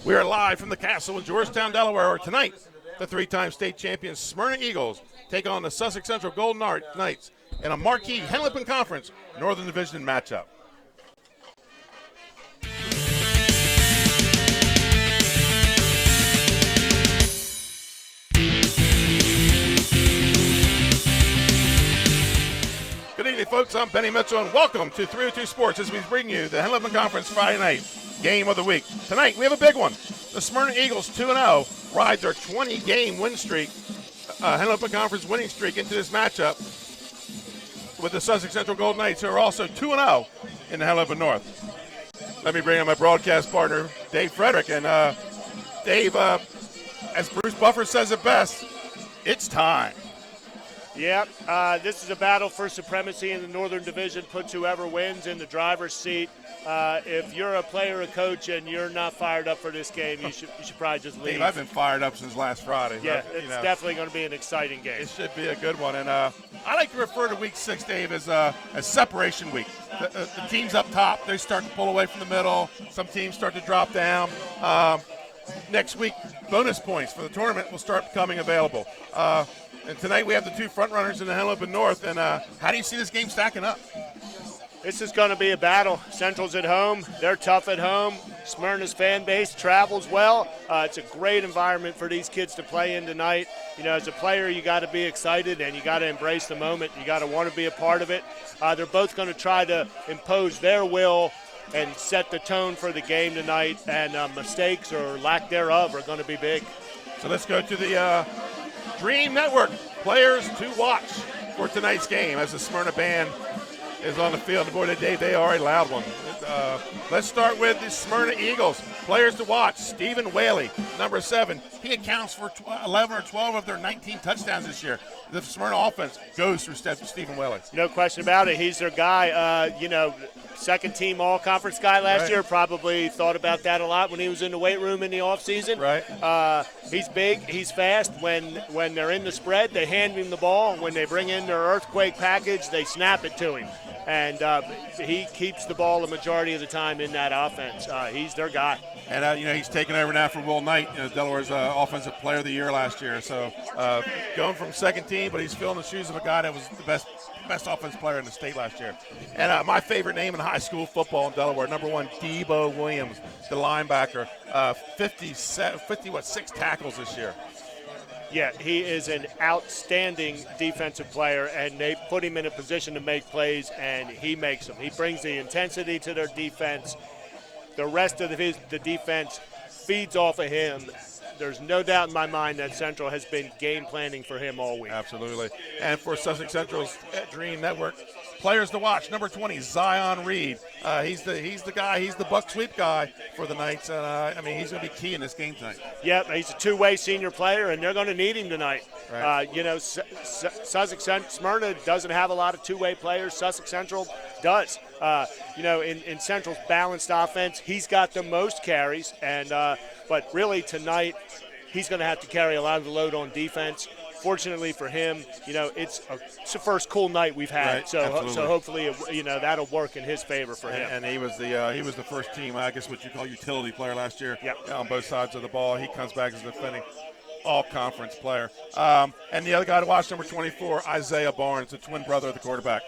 We are live from the castle in Georgetown, Delaware, where tonight the three-time state champions Smyrna Eagles take on the Sussex Central Golden Knights in a marquee Henlip Conference Northern Division matchup. Good evening, folks. I'm Benny Mitchell, and welcome to 302 Sports as we bring you the Henlip Conference Friday night game of the week. Tonight, we have a big one. The Smyrna Eagles 2-0 ride their 20-game win streak, Henlip Conference winning streak into this matchup with the Sussex Central Golden Knights, who are also 2-0 in the Henlip North. Let me bring in my broadcast partner, Dave Frederick. And Dave, as Bruce Buffer says it best, it's time. Yep, this is a battle for supremacy in the Northern Division. Puts whoever wins in the driver's seat. If you're a player or coach and you're not fired up for this game, you should probably just leave. Dave, I've been fired up since last Friday. Yeah, it's definitely going to be an exciting game. It should be a good one. And I like to refer to Week 6, Dave, as separation week. The teams up top, they start to pull away from the middle. Some teams start to drop down. Next week, bonus points for the tournament will start becoming available. And tonight we have the two front runners in the Henlip North. And how do you see this game stacking up? This is going to be a battle. Central's at home. They're tough at home. Smyrna's fan base travels well. It's a great environment for these kids to play in tonight. You know, as a player, you got to be excited and you got to embrace the moment. You got to want to be a part of it. They're both going to try to impose their will and set the tone for the game tonight. And mistakes or lack thereof are going to be big. So let's go to the Dream Network players to watch for tonight's game as the Smyrna band is on the field. And boy, they are a loud one. Let's start with the Smyrna Eagles. Players to watch: Stephen Whaley, number 7. He accounts for 11 or 12 of their 19 touchdowns this year. The Smyrna offense goes through Stephen Whaley. No question about it. He's their guy. Second team all-conference guy last year. Probably thought about that a lot when he was in the weight room in the offseason. Right. He's big. He's fast. When they're in the spread, they hand him the ball. When they bring in their earthquake package, they snap it to him. And he keeps the ball the majority of the time in that offense. He's their guy. And, he's taken over now for Will Knight, Delaware's Offensive Player of the Year last year. So going from second team, but he's filling the shoes of a guy that was the best offensive player in the state last year. And my favorite name in high school football in Delaware, number 1, Debo Williams, the linebacker, 6 tackles this year. Yeah, he is an outstanding defensive player, and they put him in a position to make plays, and he makes them. He brings the intensity to their defense. The rest of the defense feeds off of him. There's no doubt in my mind that Central has been game planning for him all week. Absolutely. And for Sussex Central's Dream Network, players to watch: number 20, Zion Reed. He's the guy. He's the buck sweep guy for the Knights. And he's going to be key in this game tonight. Yep, he's a two-way senior player, and they're going to need him tonight. Right. Sussex Smyrna doesn't have a lot of two-way players. Sussex Central does. In Central's balanced offense, he's got the most carries, but really tonight he's going to have to carry a lot of the load on defense. Fortunately for him, it's the first cool night we've had, right, so hopefully, that'll work in his favor for him. And he was the first team, I guess, what you call utility player last year. Yep. On both sides of the ball. He comes back as a defending all-conference player. And the other guy to watch, number 24, Isiah Barnes, the twin brother of the quarterback.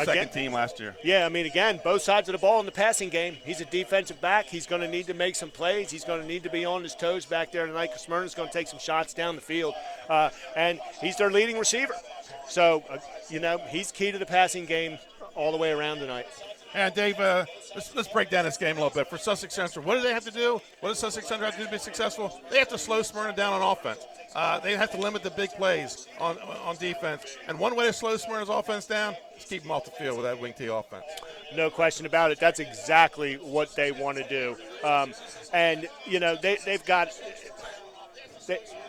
Second team last year. Yeah, again, both sides of the ball in the passing game. He's a defensive back. He's going to need to make some plays. He's going to need to be on his toes back there tonight because Smyrna's going to take some shots down the field. And he's their leading receiver. So, he's key to the passing game all the way around tonight. And Dave, let's break down this game a little bit. For Sussex Central, what do they have to do? What does Sussex Central have to do to be successful? They have to slow Smyrna down on offense. They have to limit the big plays on defense. And one way to slow Smyrna's offense down is keep them off the field with that wing T offense. No question about it. That's exactly what they want to do.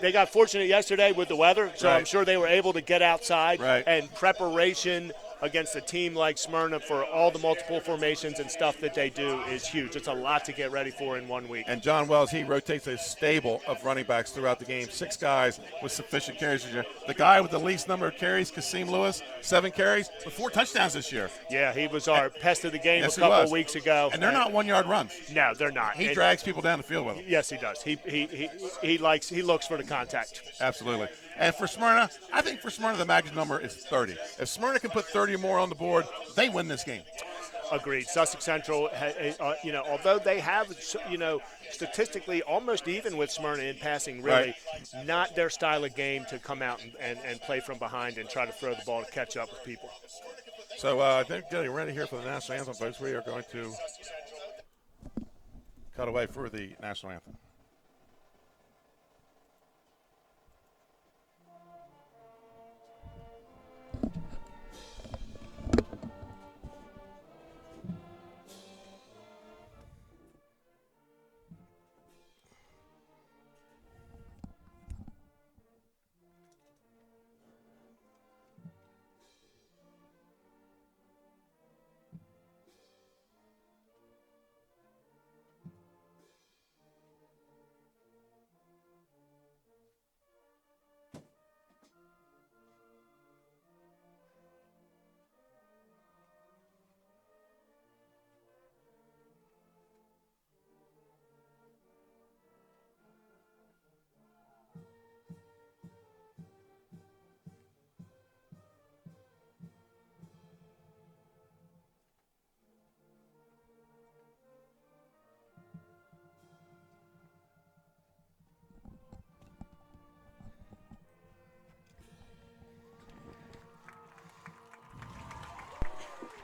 They got fortunate yesterday with the weather, so right. I'm sure they were able to get outside. Right. And preparation against a team like Smyrna for all the multiple formations and stuff that they do is huge. It's a lot to get ready for in 1 week. And John Wells, he rotates a stable of running backs throughout the game. 6 guys with sufficient carries this year. The guy with the least number of carries, Kasim Lewis, 7 carries, with 4 touchdowns this year. Yeah, he was our pest of the game Yes, a couple of weeks ago. And they're not 1-yard runs. No, they're not. He drags people down the field with him. Yes, he does. He looks for the contact. Absolutely. And for Smyrna, I think for Smyrna the magic number is 30. If Smyrna can put 30 or more on the board, they win this game. Agreed. Sussex Central, although they have, statistically almost even with Smyrna in passing, really not their style of game to come out and play from behind and try to throw the ball to catch up with people. So I think getting ready here for the national anthem, folks. We are going to cut away for the national anthem.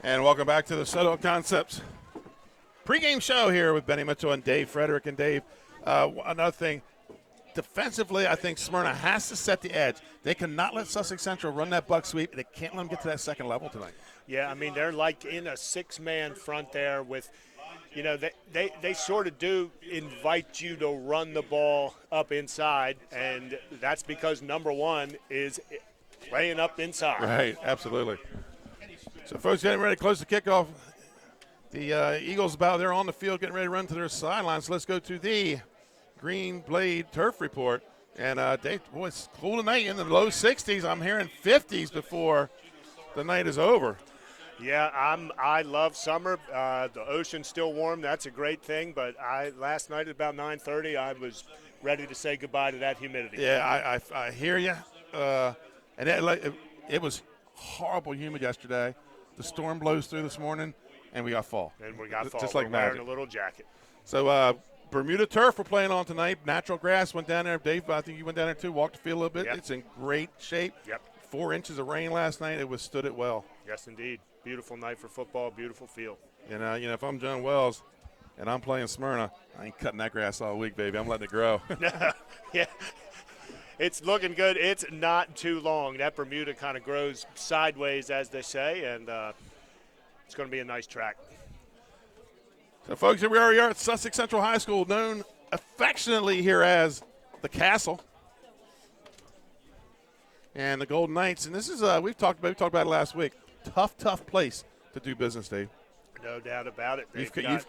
And welcome back to the Soto Concepts pregame show here with Benny Mitchell and Dave Frederick. And Dave, another thing, defensively, I think Smyrna has to set the edge. They cannot let Sussex Central run that buck sweep. They can't let them get to that second level tonight. Yeah, I mean, they're like in a 6-man front there with, they sort of do invite you to run the ball up inside, and that's because number one is playing up inside. Right, absolutely. So, folks, getting ready to close the kickoff. The Eagles they're on the field getting ready to run to their sidelines. So let's go to the Green Blade Turf Report. And, Dave, boy, it's cool tonight in the low 60s. I'm hearing 50s before the night is over. Yeah, I love summer. The ocean's still warm. That's a great thing. But last night at about 9:30, I was ready to say goodbye to that humidity. Yeah, I hear you. And it was horrible humid yesterday. The storm blows through this morning, and we got fall. And we got fall. Just like we're magic. wearing a little jacket. So Bermuda turf we're playing on tonight. Natural grass went down there. Dave, I think you went down there too. Walked the field a little bit. Yep. It's in great shape. Yep. 4 inches of rain last night. It withstood it well. Yes, indeed. Beautiful night for football. Beautiful field. And if I'm John Wells and I'm playing Smyrna, I ain't cutting that grass all week, baby. I'm letting it grow. Yeah. It's looking good. It's not too long. That Bermuda kind of grows sideways, as they say, and it's going to be a nice track. So, folks, here we are at Sussex Central High School, known affectionately here as the Castle. And the Golden Knights, and this is we talked about it last week. Tough place to do business, Dave. No doubt about it.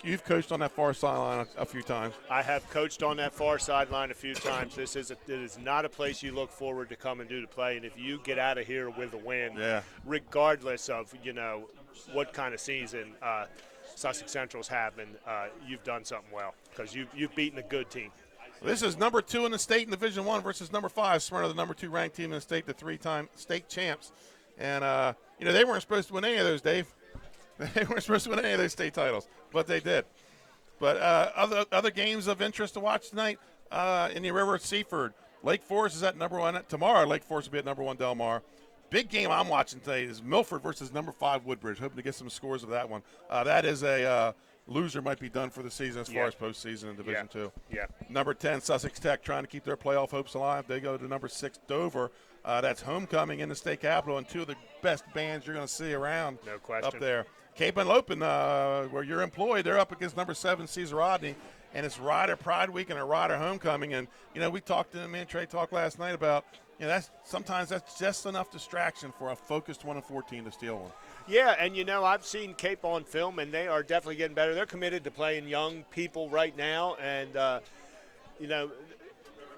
You've coached on that far sideline a few times. I have coached on that far sideline a few times. It is not a place you look forward to come and do to play. And if you get out of here with a win, regardless of what kind of season Sussex Central's having, you've done something well because you've beaten a good team. This is number 2 in the state in Division I versus number 5. Smyrna, the number 2 ranked team in the state, the 3-time state champs. And they weren't supposed to win any of those, Dave. They weren't supposed to win any of those state titles, but they did. But other games of interest to watch tonight, in the River at Seaford. Lake Forest is at number 1. Tomorrow, Lake Forest will be at number 1 Del Mar. Big game I'm watching today is Milford versus number 5 Woodbridge. Hoping to get some scores of that one. That is a loser might be done for the season as far as postseason in Division II. Yeah. Number 10, Sussex Tech, trying to keep their playoff hopes alive. They go to number 6, Dover. That's homecoming in the state capital, and 2 of the best bands you're going to see around up there. Cape and Lopin, where you're employed, they're up against number 7, Caesar Rodney, and it's Rider Pride Week and a Rider Homecoming. And, we talked to me and Trey talked last night about, sometimes that's just enough distraction for a focused 1-14 to steal one. Yeah, and I've seen Cape on film, and they are definitely getting better. They're committed to playing young people right now, and you know,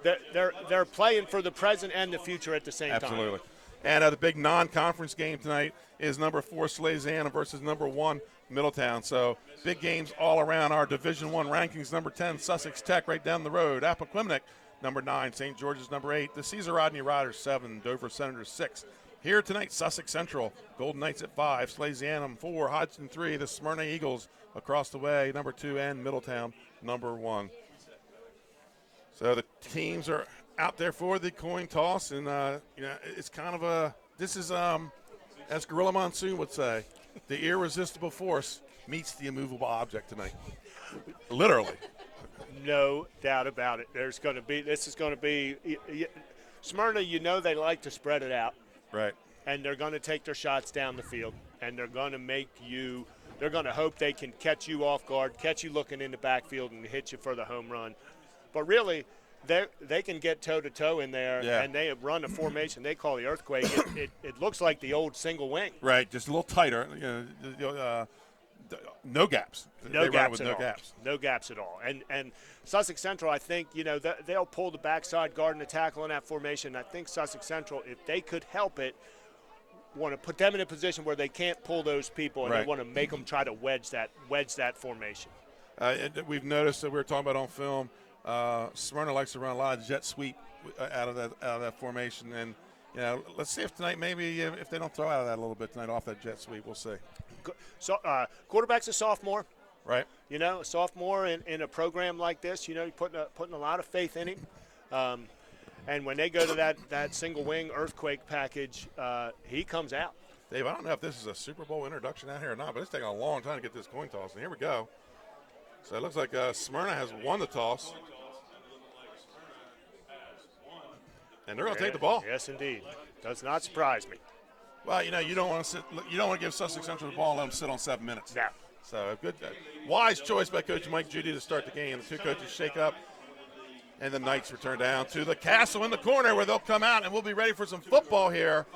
they're playing for the present and the future at the same time. Absolutely. And the big non-conference game tonight is number 4 Slaysiana versus number 1 Middletown. So big games all around our Division I rankings. Number 10 Sussex Tech right down the road. Appoquinimink number 9, St. George's number 8. The Caesar Rodney Riders 7, Dover Senators 6. Here tonight, Sussex Central, Golden Knights at 5, Slaysiana 4, Hodgson 3. The Smyrna Eagles across the way, number 2, and Middletown number 1. So the teams are out there for the coin toss, and it's kind of this is as Gorilla Monsoon would say, the irresistible force meets the immovable object tonight. Literally. No doubt about it. This is going to be Smyrna. They like to spread it out, right? And they're going to take their shots down the field, and they're going to hope they can catch you off guard, catch you looking in the backfield, and hit you for the home run. But really, they can get toe-to-toe in there, and they run a formation they call the earthquake. It looks like the old single wing. Right, just a little tighter. No gaps. No gaps at all. And Sussex Central, I think, they'll pull the backside guard and the tackle in that formation. I think Sussex Central, if they could help it, want to put them in a position where they can't pull those people, and they want to make them try to wedge that formation. We've noticed that we were talking about on film. Smyrna likes to run a lot of jet sweep out of that formation, and let's see if tonight if they don't throw out of that a little bit tonight off that jet sweep, we'll see. So quarterback's a sophomore, right? A sophomore in a program like this, you're putting a lot of faith in him, and when they go to that single wing earthquake package, he comes out. Dave, I don't know if this is a Super Bowl introduction out here or not, but it's taking a long time to get this coin toss, and here we go. So it looks like Smyrna has won the toss. And they're going to take the ball. Yes, indeed. Does not surprise me. Well, you don't want to give Sussex Central the ball and let them sit on 7 minutes. No. So good, wise choice by Coach Mike Judy to start the game. The two coaches shake up, and the Knights return down to the castle in the corner where they'll come out, and we'll be ready for some football here.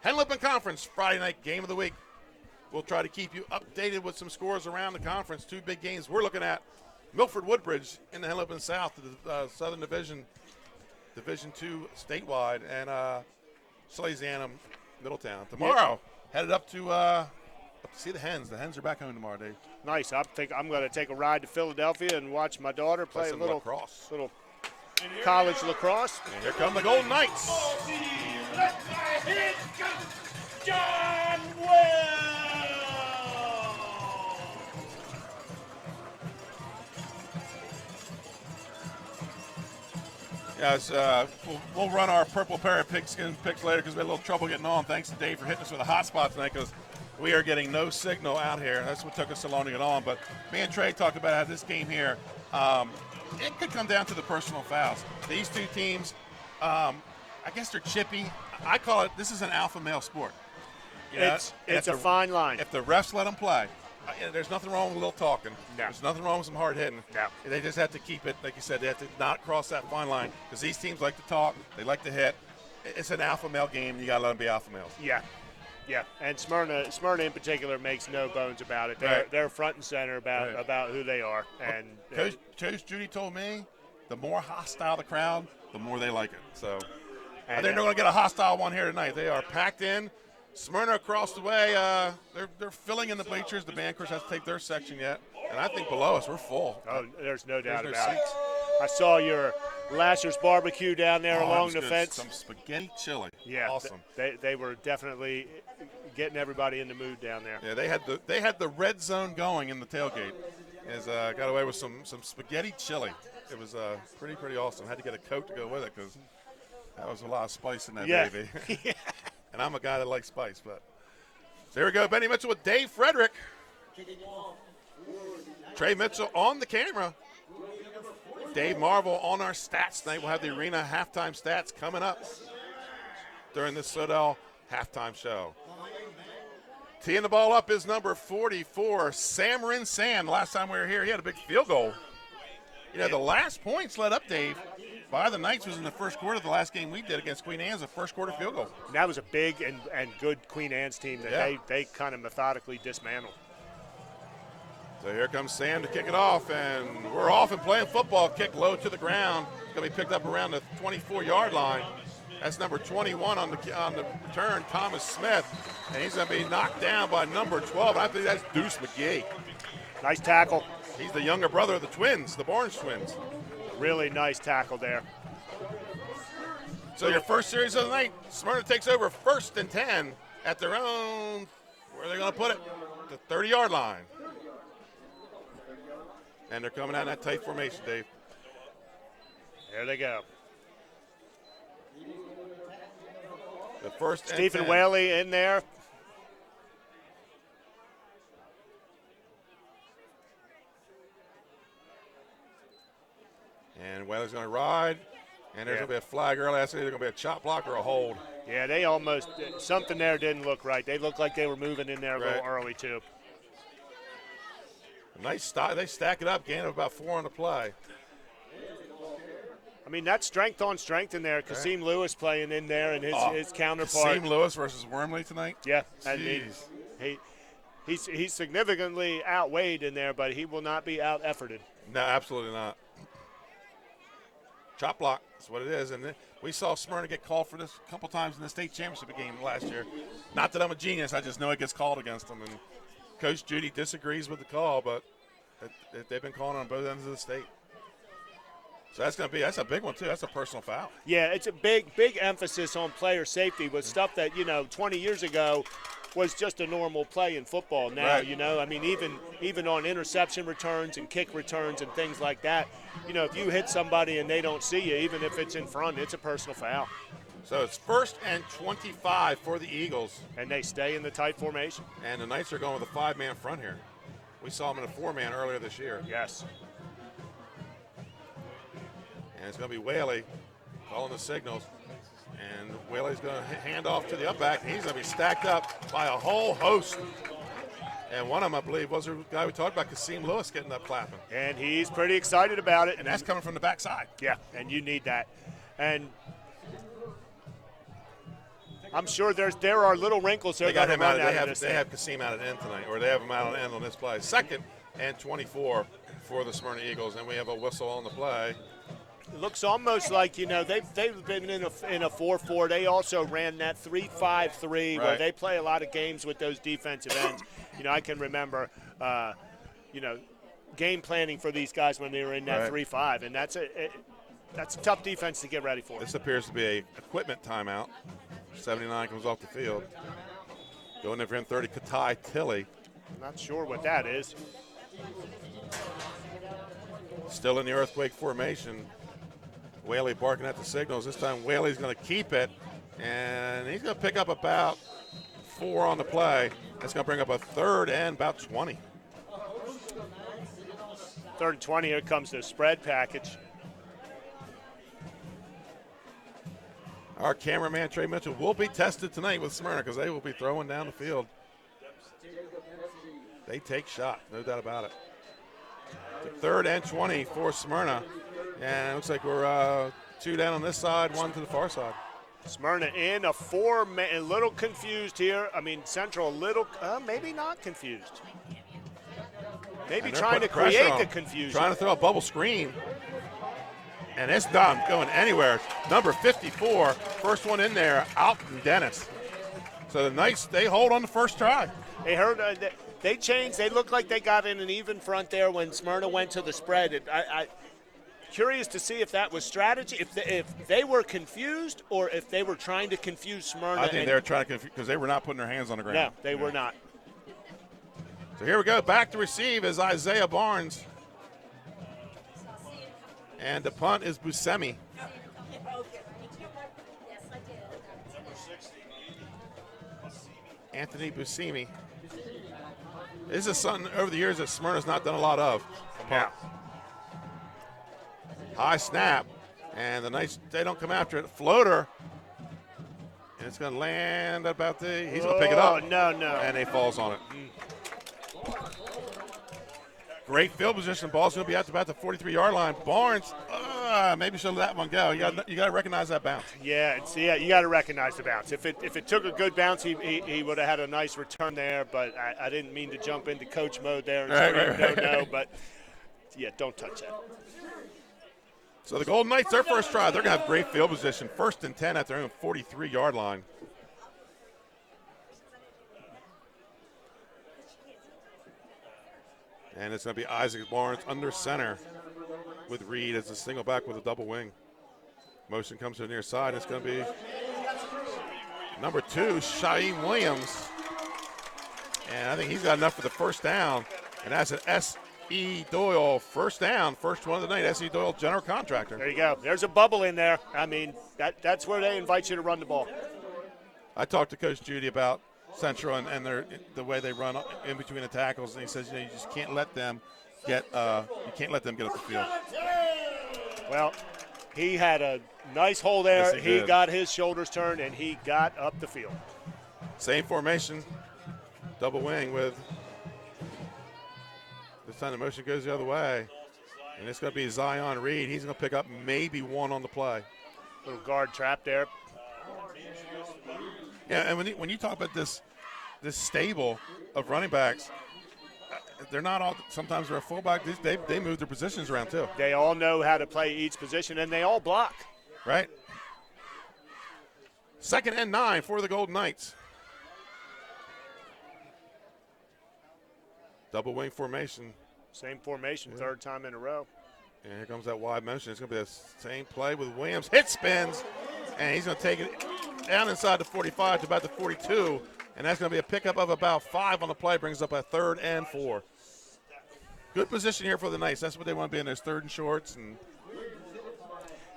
Henlip Conference Friday night game of the week. We'll try to keep you updated with some scores around the conference. 2 big games we're looking at. Milford Woodbridge in the Henlip South, the Southern Division 2 statewide, and Slaysiana Middletown. Tomorrow, headed up to see the Hens. The Hens are back home tomorrow, Dave. Nice. I think I'm going to take a ride to Philadelphia and watch my daughter play a little lacrosse. Little college lacrosse. And here come the Golden Knights. John Will. Yes, we'll run our purple pair of pigskin picks later because we had a little trouble getting on. Thanks to Dave for hitting us with a hot spot tonight because we are getting no signal out here. That's what took us so long to get on. But me and Trey talked about how this game here, it could come down to the personal fouls. These two teams, I guess they're chippy. I call it, this is an alpha male sport. It's a fine line. If the refs let them play, there's nothing wrong with a little talking. No. There's nothing wrong with some hard hitting. No. They just have to keep it, like you said, they have to not cross that fine line because these teams like to talk, they like to hit. It's an alpha male game. You got to let them be alpha males. Yeah. And Smyrna in particular makes no bones about it. They're front and center about who they are. And Coach Judy told me the more hostile the crowd, the more they like it. So I think they're going to get a hostile one here tonight. They are packed in. Smyrna across the way, they're filling in the bleachers. The band, of course, has to take their section yet. And I think below us, we're full. Oh, there's no doubt about it. I saw your Lasher's barbecue down there along the fence. Some spaghetti chili. Yeah, awesome. They were definitely getting everybody in the mood down there. Yeah, they had the red zone going in the tailgate. Got away with some spaghetti chili. It was pretty awesome. Had to get a Coke to go with it because that was a lot of spice in that baby. Yeah. And I'm a guy that likes spice, but so here we go. Benny Mitchell with Dave Frederick. Trey Mitchell on the camera. Dave Marvel on our stats tonight. We'll have the arena halftime stats coming up during the Sodell halftime show. Teeing the ball up is number 44, Samarin Sam. The last time we were here, he had a big field goal. The last points led up, Dave. by the Knights was in the first quarter of the last game we did against Queen Anne's, a first quarter field goal. And that was a big and good Queen Anne's team that they kind of methodically dismantled. So here comes Sam to kick it off, and we're off and playing football. Kick low to the ground. It's going to be picked up around the 24-yard line. That's number 21 on the return, Thomas Smith, and he's going to be knocked down by number 12. I think that's Deuce McGee. Nice tackle. He's the younger brother of the twins, the Barnes twins. Really nice tackle there. So your first series of the night, Smyrna takes over 1st and 10 at their own, where are they going to put it? The 30-yard line. And they're coming out in that tight formation, Dave. There they go. The first Stephen Whaley in there. And Whaley's going to ride. And there's going to be a flag early. I said there's going to be a chop block or a hold. Yeah, they almost – something there didn't look right. They looked like they were moving in there a little early, too. Nice stop. They stack it up, gain of about 4 on the play. I mean, that's strength on strength in there. Kasim Lewis playing in there and his counterpart. Kasim Lewis versus Wormley tonight? Yeah. He's significantly outweighed in there, but he will not be out-efforted. No, absolutely not. Chop block is what it is. And we saw Smyrna get called for this a couple times in the state championship game last year. Not that I'm a genius. I just know it gets called against them. And Coach Judy disagrees with the call, but they've been calling on both ends of the state. So that's a big one, too. That's a personal foul. Yeah, it's a big emphasis on player safety with stuff that, 20 years ago was just a normal play in football now, I mean, even on interception returns and kick returns and things like that, if you hit somebody and they don't see you, even if it's in front, it's a personal foul. So it's 1st and 25 for the Eagles. And they stay in the tight formation. And the Knights are going with a 5-man front here. We saw them in a 4-man earlier this year. Yes. And it's going to be Whaley calling the signals. And Whaley's going to hand off to the up back. He's going to be stacked up by a whole host. And one of them, I believe, was the guy we talked about, Kasim Lewis, getting up clapping. And he's pretty excited about it. And that's coming from the backside. Yeah, and you need that. And I'm sure there are little wrinkles there. They got him out. They have Kasim out at end tonight, or they have him out at end on this play. 2nd and 24 for the Smyrna Eagles, and we have a whistle on the play. It looks almost like, they've been in a 4-4. They also ran that 3-5-3 where they play a lot of games with those defensive ends. I can remember, game planning for these guys when they were in that 3-5, and that's a tough defense to get ready for. This appears to be a equipment timeout. 79 comes off the field. Going in for him, 30, Katai Tilley. Not sure what that is. Still in the earthquake formation. Whaley barking at the signals. This time Whaley's going to keep it, and he's going to pick up about 4 on the play. That's going to bring up a 3rd and about 20. 3rd and 20, here comes the spread package. Our cameraman, Trey Mitchell, will be tested tonight with Smyrna because they will be throwing down the field. They take shot, no doubt about it. 3rd and 20 for Smyrna. And it looks like we're 2 down on this side, 1 to the far side. Smyrna in a 4-man, a little confused here. I mean, Central a little, maybe not confused. Maybe trying to create the confusion. Trying to throw a bubble screen. And it's not going anywhere. Number 54, first one in there, Alton Dennis. So the Knights, they hold on the first try. They heard they changed. They looked like they got in an even front there when Smyrna went to the spread. Curious to see if that was strategy, if they were confused or if they were trying to confuse Smyrna. I think they were trying to confuse because they were not putting their hands on the ground. No, they were not. So here we go. Back to receive is Isiah Barnes. And the punt is Buscemi. Anthony Buscemi. This is something over the years that Smyrna's not done a lot of. Yeah. High snap, and the Knights, they don't come after it. Floater, and it's going to land about he's going to pick it up. No. And he falls on it. Great field position. Ball's going to be out to about the 43-yard line. Barnes, maybe should let that one go. You got to recognize that bounce. Yeah, you got to recognize the bounce. If it took a good bounce, he would have had a nice return there. But I didn't mean to jump into coach mode there and scream no. But yeah, don't touch that. So the Golden Knights, their first try, they're going to have great field position. 1st and 10 at their own 43-yard line. And it's going to be Isiah Barnes under center with Reed as a single back with a double wing. Motion comes to the near side. It's going to be number 2, Shaheem Williams. And I think he's got enough for the first down. And that's an S.E. Doyle first down. First one of the night, S.E. Doyle, general contractor. There you go. There's a bubble in there. I mean, that's where they invite you to run the ball. I talked to Coach Judy about Central and the way they run in between the tackles, and he says, you just can't let them get up the field. Well, he had a nice hole there. Yes, he got his shoulders turned, and he got up the field. Same formation, double wing with this time the motion goes the other way, and it's going to be Zion Reed. He's going to pick up maybe 1 on the play. Little guard trap there. Yeah, and when you talk about this stable of running backs, they're not all. Sometimes they're a fullback. They move their positions around too. They all know how to play each position, and they all block. Right. 2nd and 9 for the Golden Knights. Double wing formation. Same formation, 3rd time in a row. And here comes that wide motion. It's going to be the same play with Williams. Hit spins, and he's going to take it down inside the 45 to about the 42, and that's going to be a pickup of about 5 on the play. Brings up a 3rd and 4. Good position here for the Knights. That's what they want to be in. There's 3rd and shorts. And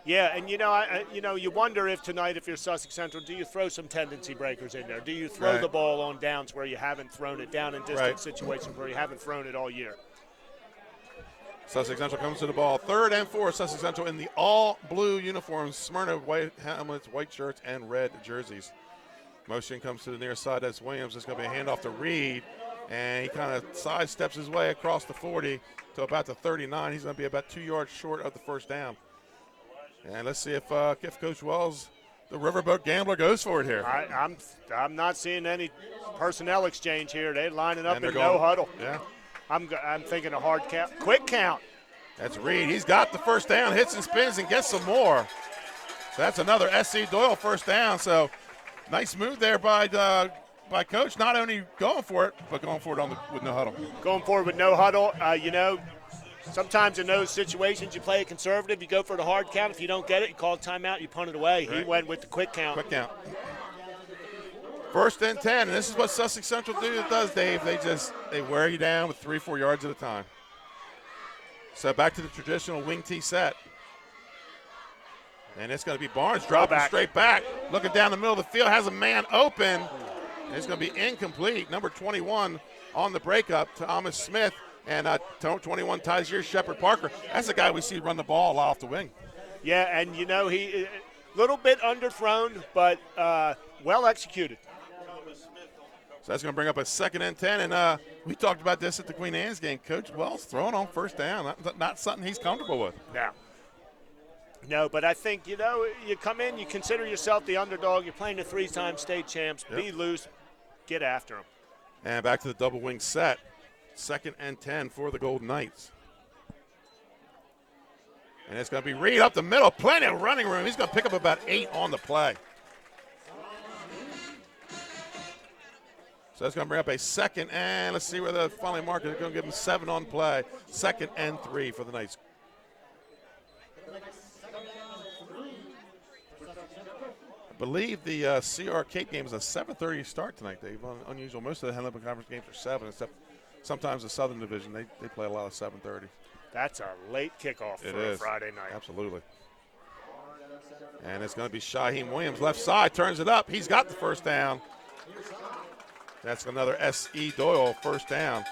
yeah, and you wonder if tonight, if you're Sussex Central, do you throw some tendency breakers in there? Do you throw the ball on downs where you haven't thrown it, down in distance situations where you haven't thrown it all year? Sussex Central comes to the ball. 3rd and 4, Sussex Central in the all-blue uniforms. Smyrna white helmets, white shirts, and red jerseys. Motion comes to the near side. That's Williams. It's going to be a handoff to Reed, and he kind of sidesteps his way across the 40 to about the 39. He's going to be about 2 yards short of the first down. And let's see if Coach Wells, the Riverboat Gambler, goes for it here. I'm not seeing any personnel exchange here. They're lining up in no huddle. Yeah. I'm thinking a hard count, quick count. That's Reed. He's got the first down, hits and spins, and gets some more. So that's another S.C. Doyle first down. So nice move there by Coach. Not only going for it, but going for it with no huddle. Going forward with no huddle. Sometimes in those situations you play it conservative. You go for the hard count. If you don't get it, you call a timeout. You punt it away. Right. He went with the quick count. Quick count. 1st and 10, and this is what Sussex Central does, Dave. They wear you down with 3-4 yards at a time. So back to the traditional wing tee set. And it's going to be Barnes dropping straight back. Looking down the middle of the field, has a man open. And it's going to be incomplete. Number 21 on the breakup, Thomas Smith. And 21, Tysier Shepard Parker. That's the guy we see run the ball a lot off the wing. Yeah, and he a little bit underthrown, but well executed. So that's going to bring up a 2nd and 10. And we talked about this at the Queen Anne's game. Coach Wells throwing on first down. Not something he's comfortable with. No, but I think, you come in, you consider yourself the underdog. You're playing the 3-time state champs. Yep. Be loose. Get after them. And back to the double wing set. 2nd and 10 for the Golden Knights. And it's going to be Reed up the middle. Plenty of running room. He's going to pick up about 8 on the play. So that's going to bring up a 2nd, and let's see where the finally mark is. They're going to give him 7 on play. 2nd and 3 for the Knights. I believe the CR Cape game is a 7:30 start tonight, Dave. Unusual. Most of the Henley Conference games are 7, except sometimes the Southern Division, they play a lot of 7:30. That's a late kickoff for a Friday night. Absolutely. And it's going to be Shaheem Williams, left side, turns it up. He's got the first down. That's another S.E. Doyle first down.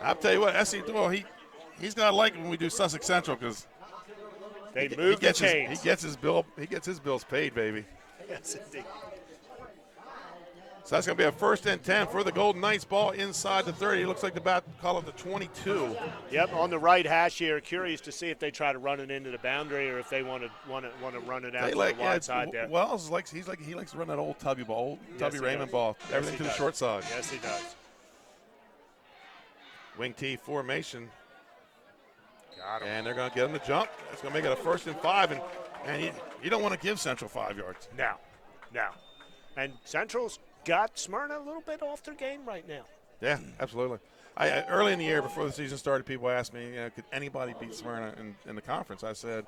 I'll tell you what, S.E. Doyle, he's going to like it when we do Sussex Central because he gets his bills paid, baby. Yes, indeed. So that's going to be a 1st and 10 for the Golden Knights. Ball inside the 30. It looks like about call it the 22. Yep, on the right hash here. Curious to see if they try to run it into the boundary or if they want to run it out to the wide side there. Wells he likes to run that old Tubby ball, Tubby Raymond ball. Everything to the short side. Yes, he does. Wing T formation. Got him. And they're going to get him to jump. It's going to make it a 1st and 5. And you don't want to give Central 5 yards. No. And Central's got Smyrna a little bit off their game right now. Yeah, absolutely. Early in the year, before the season started, people asked me, could anybody beat Smyrna in the conference? I said,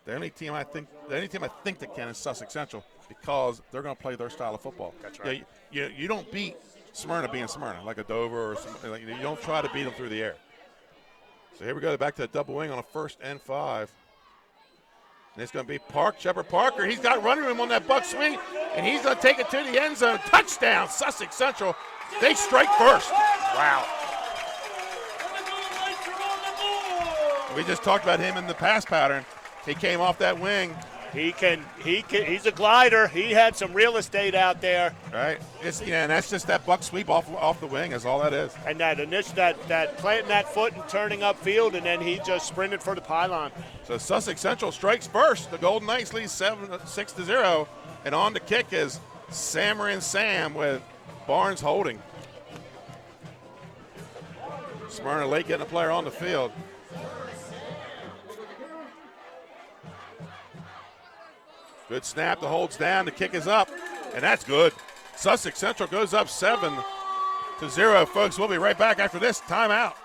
the only team I think that can is Sussex Central because they're going to play their style of football. That's right. You don't beat Smyrna being Smyrna, like a Dover or something. Like, you don't try to beat them through the air. So here we go, back to the double wing on a 1st and 5. And it's going to be Shepard Parker. He's got running room on that buck swing, and he's going to take it to the end zone. Touchdown, Sussex Central. They strike first. Wow. We just talked about him in the pass pattern. He came off that wing. He's a glider. He had some real estate out there. Right. And that's just that buck sweep off the wing is all that is. And that planting that foot and turning upfield, and then he just sprinted for the pylon. So Sussex Central strikes first. The Golden Knights lead 6-0. And on the kick is Sam with Barnes holding. Smyrna late getting a player on the field. Good snap, the hold's down, the kick is up, and that's good. Sussex Central goes up 7-0, folks. We'll be right back after this timeout.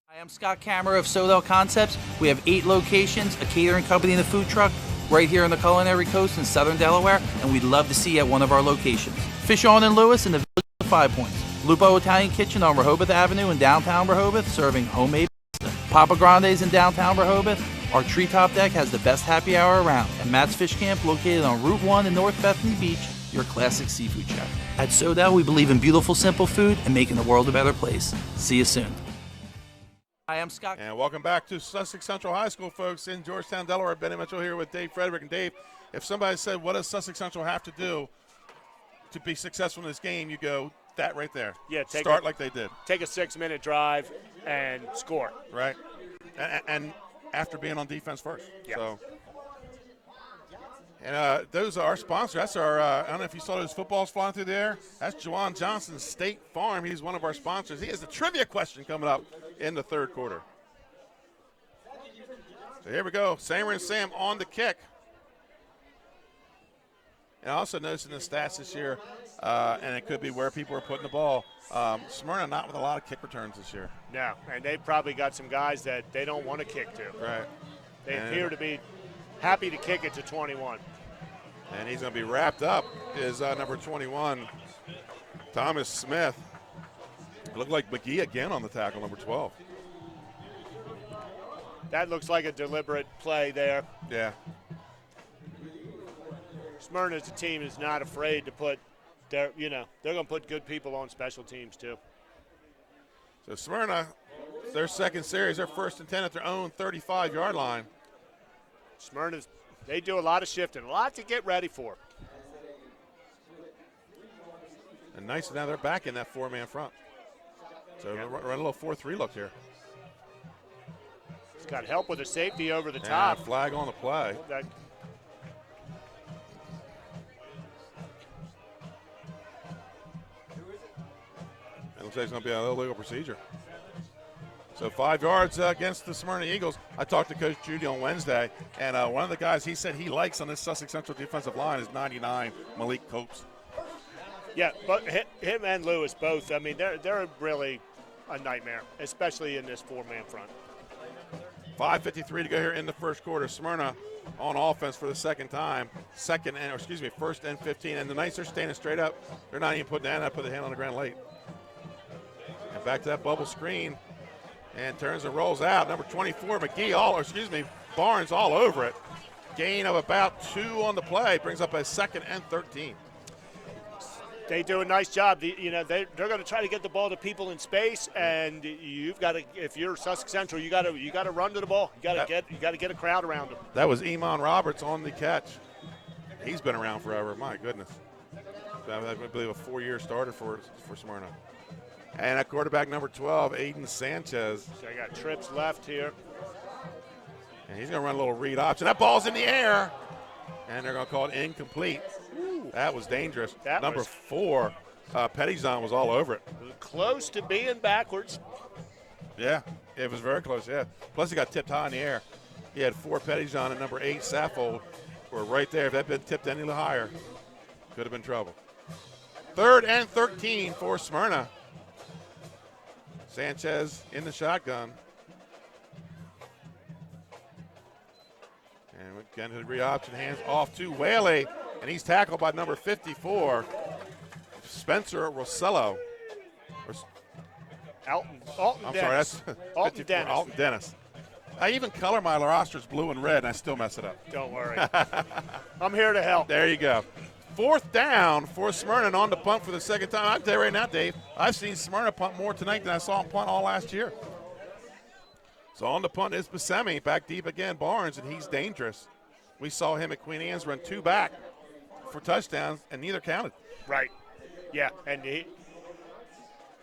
Hi, I'm Scott Kammerer of Sodell Concepts. We have 8 locations, a catering company and a food truck right here on the Culinary Coast in Southern Delaware, and we'd love to see you at one of our locations. Fish On and Lewis in the Village of 5 Points. Lupo Italian Kitchen on Rehoboth Avenue in downtown Rehoboth, serving homemade pasta. Papa Grande's in downtown Rehoboth. Our treetop deck has the best happy hour around. And Matt's Fish Camp, located on Route 1 in North Bethany Beach, your classic seafood shack. At Sodell, we believe in beautiful, simple food and making the world a better place. See you soon. Hi, I'm Scott. And welcome back to Sussex Central High School, folks, in Georgetown, Delaware. Benny Mitchell here with Dave Frederick. And Dave, if somebody said, what does Sussex Central have to do to be successful in this game, you go, that right there. Yeah, start like they did. Take a 6-minute drive and score. Right. And after being on defense first. Yeah. So, and those are our sponsors. That's our, I don't know if you saw those footballs flying through the air. That's Juwan Johnson State Farm. He's one of our sponsors. He has a trivia question coming up in the 3rd quarter. So here we go. Sam on the kick. And I also noticed in the stats this year, and it could be where people are putting the ball, Smyrna not with a lot of kick returns this year. No, and they've probably got some guys that they don't want to kick to. Right. They appear to be happy to kick it to 21. And he's going to be wrapped up is number 21, Thomas Smith. It looked like McGee again on the tackle, number 12. That looks like a deliberate play there. Yeah. Smyrna as a team is not afraid to put they're going to put good people on special teams too. So Smyrna, their second series, their 1st and 10 at their own 35-yard line. Smyrna's, they do a lot of shifting, a lot to get ready for. And nice, now they're back in that 4-man front. So run a little 4-3 look here. He's got help with a safety over the top. Flag on the play. It looks like it's going to be a illegal procedure. So 5 yards against the Smyrna Eagles. I talked to Coach Judy on Wednesday, and one of the guys he said he likes on this Sussex Central defensive line is 99, Malik Copes. Yeah, but him and Lewis both, I mean, they're really a nightmare, especially in this 4-man front. 5:53 to go here in the 1st quarter. Smyrna on offense for the second time. 1st and 15. And the Knights are standing straight up. They're not even putting that. I put the hand on the ground late. And back to that bubble screen. And turns and rolls out. Number 24, Barnes all over it. Gain of about 2 on the play. Brings up a 2nd and 13. They do a nice job. They're going to try to get the ball to people in space, and you've got to. If you're Sussex Central, you got to run to the ball. You got to get a crowd around them. That was Iman Roberts on the catch. He's been around forever. My goodness. I believe a 4-year starter for Smyrna. And at quarterback number 12, Aiden Sanchez. So I got trips left here. And he's going to run a little read option. That ball's in the air. And they're going to call it incomplete. Ooh. That was dangerous. That number was 4, Pettyzon was all over it. Close to being backwards. Yeah, it was very close, yeah. Plus he got tipped high in the air. He had 4 Pettyjon and number 8 Saffold were right there. If that had been tipped any higher, could have been trouble. 3rd and 13 for Smyrna. Sanchez in the shotgun. And again to the re-option, hands off to Whaley, and he's tackled by number 54, Spencer Rossello. Alton I'm Dennis. sorry, that's Alton 54, Dennis. Alton Dennis. I even color my rosters blue and red, and I still mess it up. Don't worry. I'm here to help. There you go. 4th down for Smyrna, and on the punt for the second time. I'll tell you right now, Dave, I've seen Smyrna punt more tonight than I saw him punt all last year. So on the punt is Buscemi, back deep again, Barnes, and he's dangerous. We saw him at Queen Anne's run 2 back for touchdowns, and neither counted. Right. Yeah, and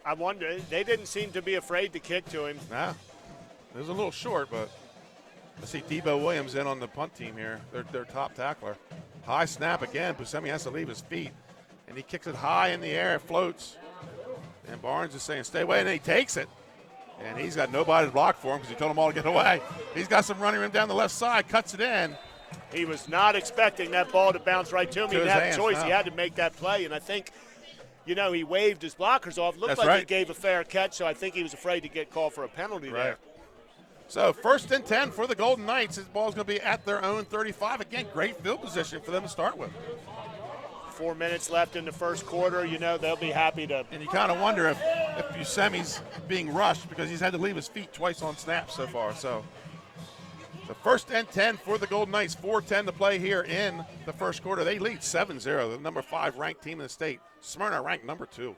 I wonder, they didn't seem to be afraid to kick to him. Nah, it was a little short, but I see Debo Williams in on the punt team here, their top tackler. High snap again, Buscemi has to leave his feet, and he kicks it high in the air, it floats. And Barnes is saying, stay away, and then he takes it. And he's got nobody to block for him because he told them all to get away. He's got some running room down the left side, cuts it in. He was not expecting that ball to bounce right to him. He didn't have a choice. He had to make that play, and I think, he waved his blockers off. Looked like he gave a fair catch, so I think he was afraid to get called for a penalty there. So 1st and 10 for the Golden Knights. This ball's going to be at their own 35. Again, great field position for them to start with. 4 minutes left in the first quarter. They'll be happy to. And you kind of wonder if Buscemi's being rushed because he's had to leave his feet twice on snaps so far. So the 1st and 10 for the Golden Knights. 4:10 to play here in the first quarter. They lead 7-0. The number 5 ranked team in the state. Smyrna ranked number 2.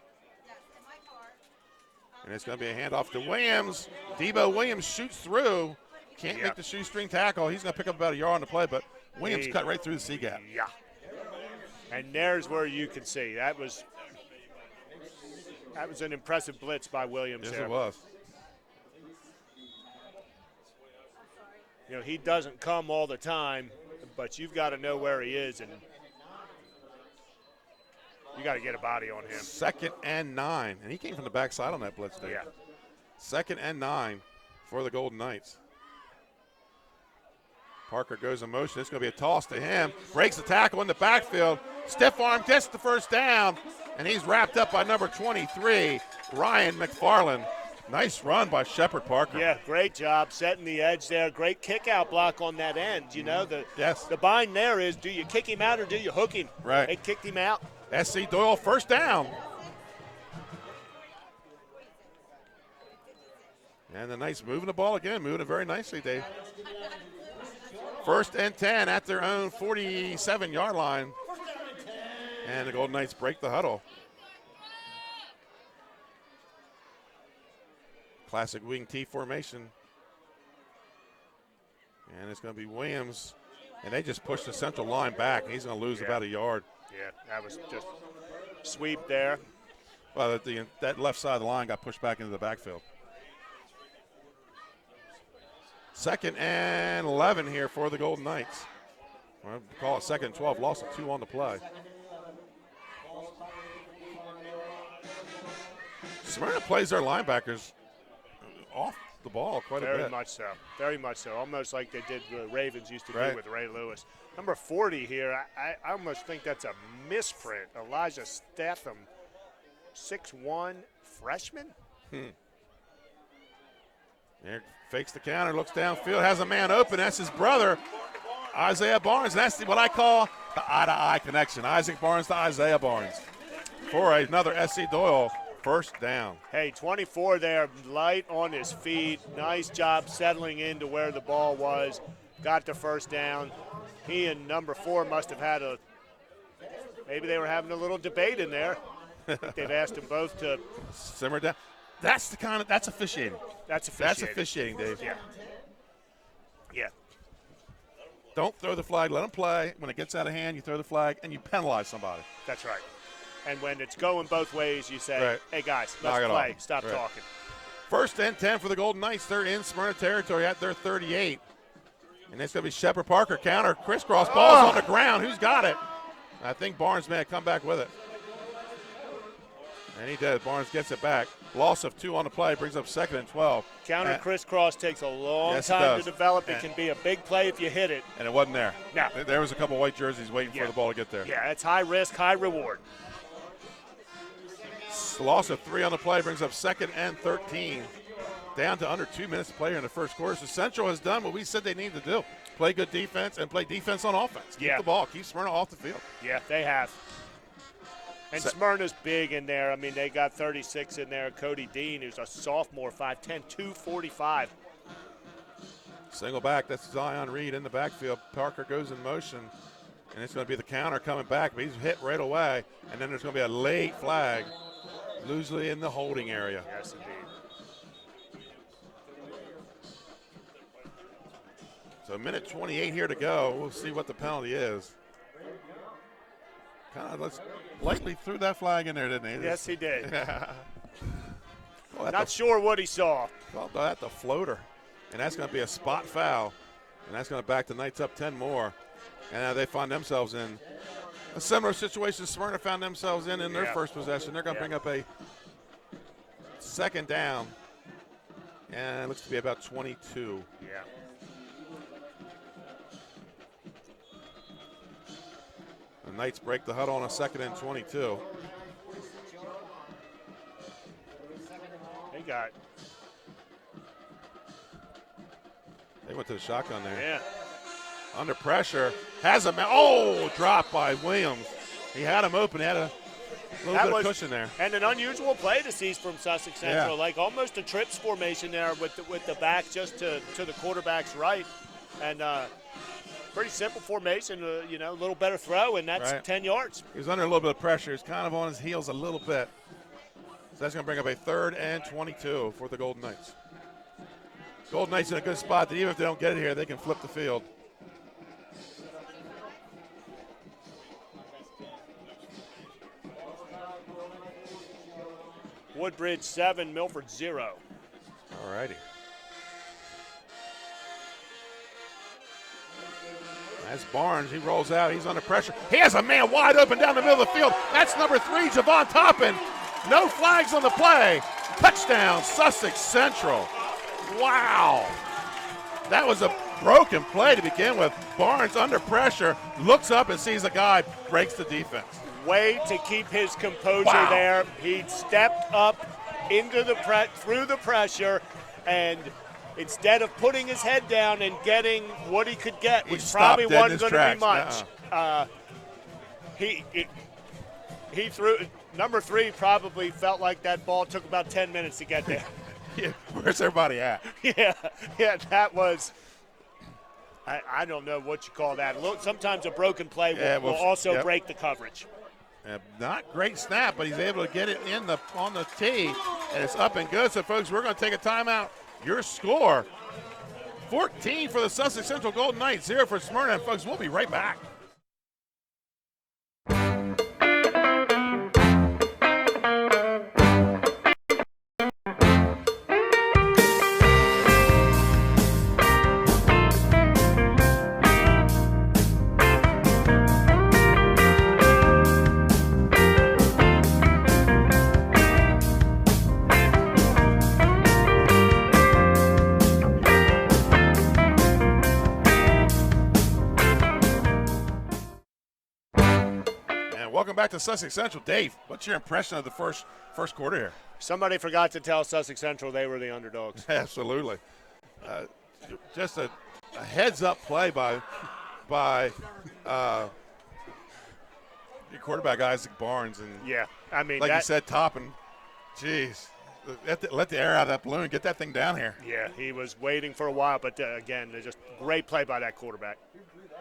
And it's going to be a handoff to Williams. Debo Williams shoots through. Can't make the shoestring tackle. He's going to pick up about a yard on the play, but Williams cut right through the C gap. Yeah. And there's where you can see that was an impressive blitz by Williams. Yes, there. it was. He doesn't come all the time, but you've got to know where he is, and you got to get a body on him. 2nd and 9, and he came from the backside on that blitz there. Yeah. 2nd and 9 for the Golden Knights. Parker goes in motion. It's going to be a toss to him. Breaks the tackle in the backfield. Stiff arm gets the first down, and he's wrapped up by number 23, Ryan McFarland. Nice run by Shepard Parker. Yeah, great job setting the edge there. Great kick-out block on that end. The bind there is, do you kick him out or do you hook him? Right. They kicked him out. SC Doyle, 1st down. And the Knights moving the ball again, moving it very nicely, Dave. 1st and 10 at their own 47-yard line. And the Golden Knights break the huddle. Classic wing T formation. And it's going to be Williams. And they just pushed the central line back. He's going to lose about a yard. Yeah, that was just sweep there. Well, that left side of the line got pushed back into the backfield. 2nd and 11 here for the Golden Knights. Well, call it 2nd and 12, loss of 2 on the play. Smyrna plays their linebackers off the ball quite a bit. Very much so. Very much so. Almost like they did the Ravens used to do with Ray Lewis. Number 40 here, I almost think that's a misprint. Elijah Statham, 6'1", freshman? There, fakes the counter, looks downfield, has a man open. That's his brother, Isiah Barnes. That's what I call the eye-to-eye connection. Isaac Barnes to Isiah Barnes for another SC Doyle 1st down. Hey, 24 there, light on his feet. Nice job settling into where the ball was. Got the 1st down. He and number 4 must have had maybe they were having a little debate in there. I think they've asked them both to simmer down. That's officiating. That's officiating, Dave. Yeah. Yeah. Don't throw the flag. Let them play. When it gets out of hand, you throw the flag, and you penalize somebody. That's right. And when it's going both ways, you say, Right. hey, guys, Knock let's it play. off. Stop Right. talking. 1st and 10 for the Golden Knights. They're in Smyrna territory at their 38. And it's going to be Shepard Parker counter. Crisscross ball's on the ground. Who's got it? I think Barnes may have come back with it. And he does. Barnes gets it back. Loss of 2 on the play brings up 2nd and 12. Counter crisscross takes a long Yes, it time to does. develop. It And- can be a big play if you hit it. And it wasn't there. No. There was a couple white jerseys waiting Yeah. for the ball to get there. Yeah, it's high risk, high reward. Loss of 3 on the play brings up 2nd and 13. Down to under 2 minutes to play in the first quarter. So Central has done what we said they need to do. Play good defense and play defense on offense. Keep Yeah. the ball. Keep Smyrna off the field. Yeah, they have. And Se- Smyrna's big in there. I mean, they got 36 in there. Cody Dean, who's a sophomore, 5'10", 245. Single back. That's Zion Reed in the backfield. Parker goes in motion. And it's going to be the counter coming back. But he's hit right away. And then there's going to be a late flag. Loosely in the holding area. Yes, indeed. So 1:28 here to go. We'll see what the penalty is. Kind of lightly threw that flag in there, didn't he? Yes, he did. Well, Not sure what he saw. Well, at the floater. And that's going to be a spot foul. And that's going to back the Knights up 10 more. And now they find themselves in a similar situation Smyrna found themselves in their Yeah. first possession. They're going to bring up a 2nd down. And it looks to be about 22. Yeah. The Knights break the huddle on a 2nd and 22. They went to the shotgun there. Yeah. Under pressure. Has a drop by Williams. He had him open. He had a little bit of cushion there. And an unusual play to see from Sussex Central, Yeah. like almost a trips formation there with the back just to the quarterback's right. And pretty simple formation, a little better throw, and that's Right. 10 yards. He was under a little bit of pressure. He's kind of on his heels a little bit. So that's going to bring up a 3rd and 22 for the Golden Knights. Golden Knights in a good spot that even if they don't get it here, they can flip the field. Woodbridge 7, Milford 0. All righty. That's Barnes. He rolls out. He's under pressure. He has a man wide open down the middle of the field. That's number 3, Javon Toppin. No flags on the play. Touchdown, Sussex Central. Wow. That was a broken play to begin with. Barnes under pressure, looks up and sees a guy, breaks the defense. Way to keep his composure Wow. there. He stepped up into through the pressure, and instead of putting his head down and getting what he could get, He which stopped probably dead in wasn't his going to be tracks. much, he threw. Number 3 probably felt like that ball took about 10 minutes to get there. Yeah, where's everybody at? yeah, that was. I don't know what you call that. Look, sometimes a broken play will also yep. break the coverage. Not great snap, but he's able to get it on the tee, and it's up and good. So, folks, we're going to take a timeout. Your score, 14 for the Sussex Central Golden Knights, 0 for Smyrna. And, folks, we'll be right back. Welcome back to Sussex Central. Dave, what's your impression of the first quarter here? Somebody forgot to tell Sussex Central they were the underdogs. Absolutely. Just a heads-up play by your quarterback, Isaac Barnes. And Yeah, I mean, like you said, Toppin, geez, let the air out of that balloon. Get that thing down here. Yeah, he was waiting for a while, but again, just great play by that quarterback.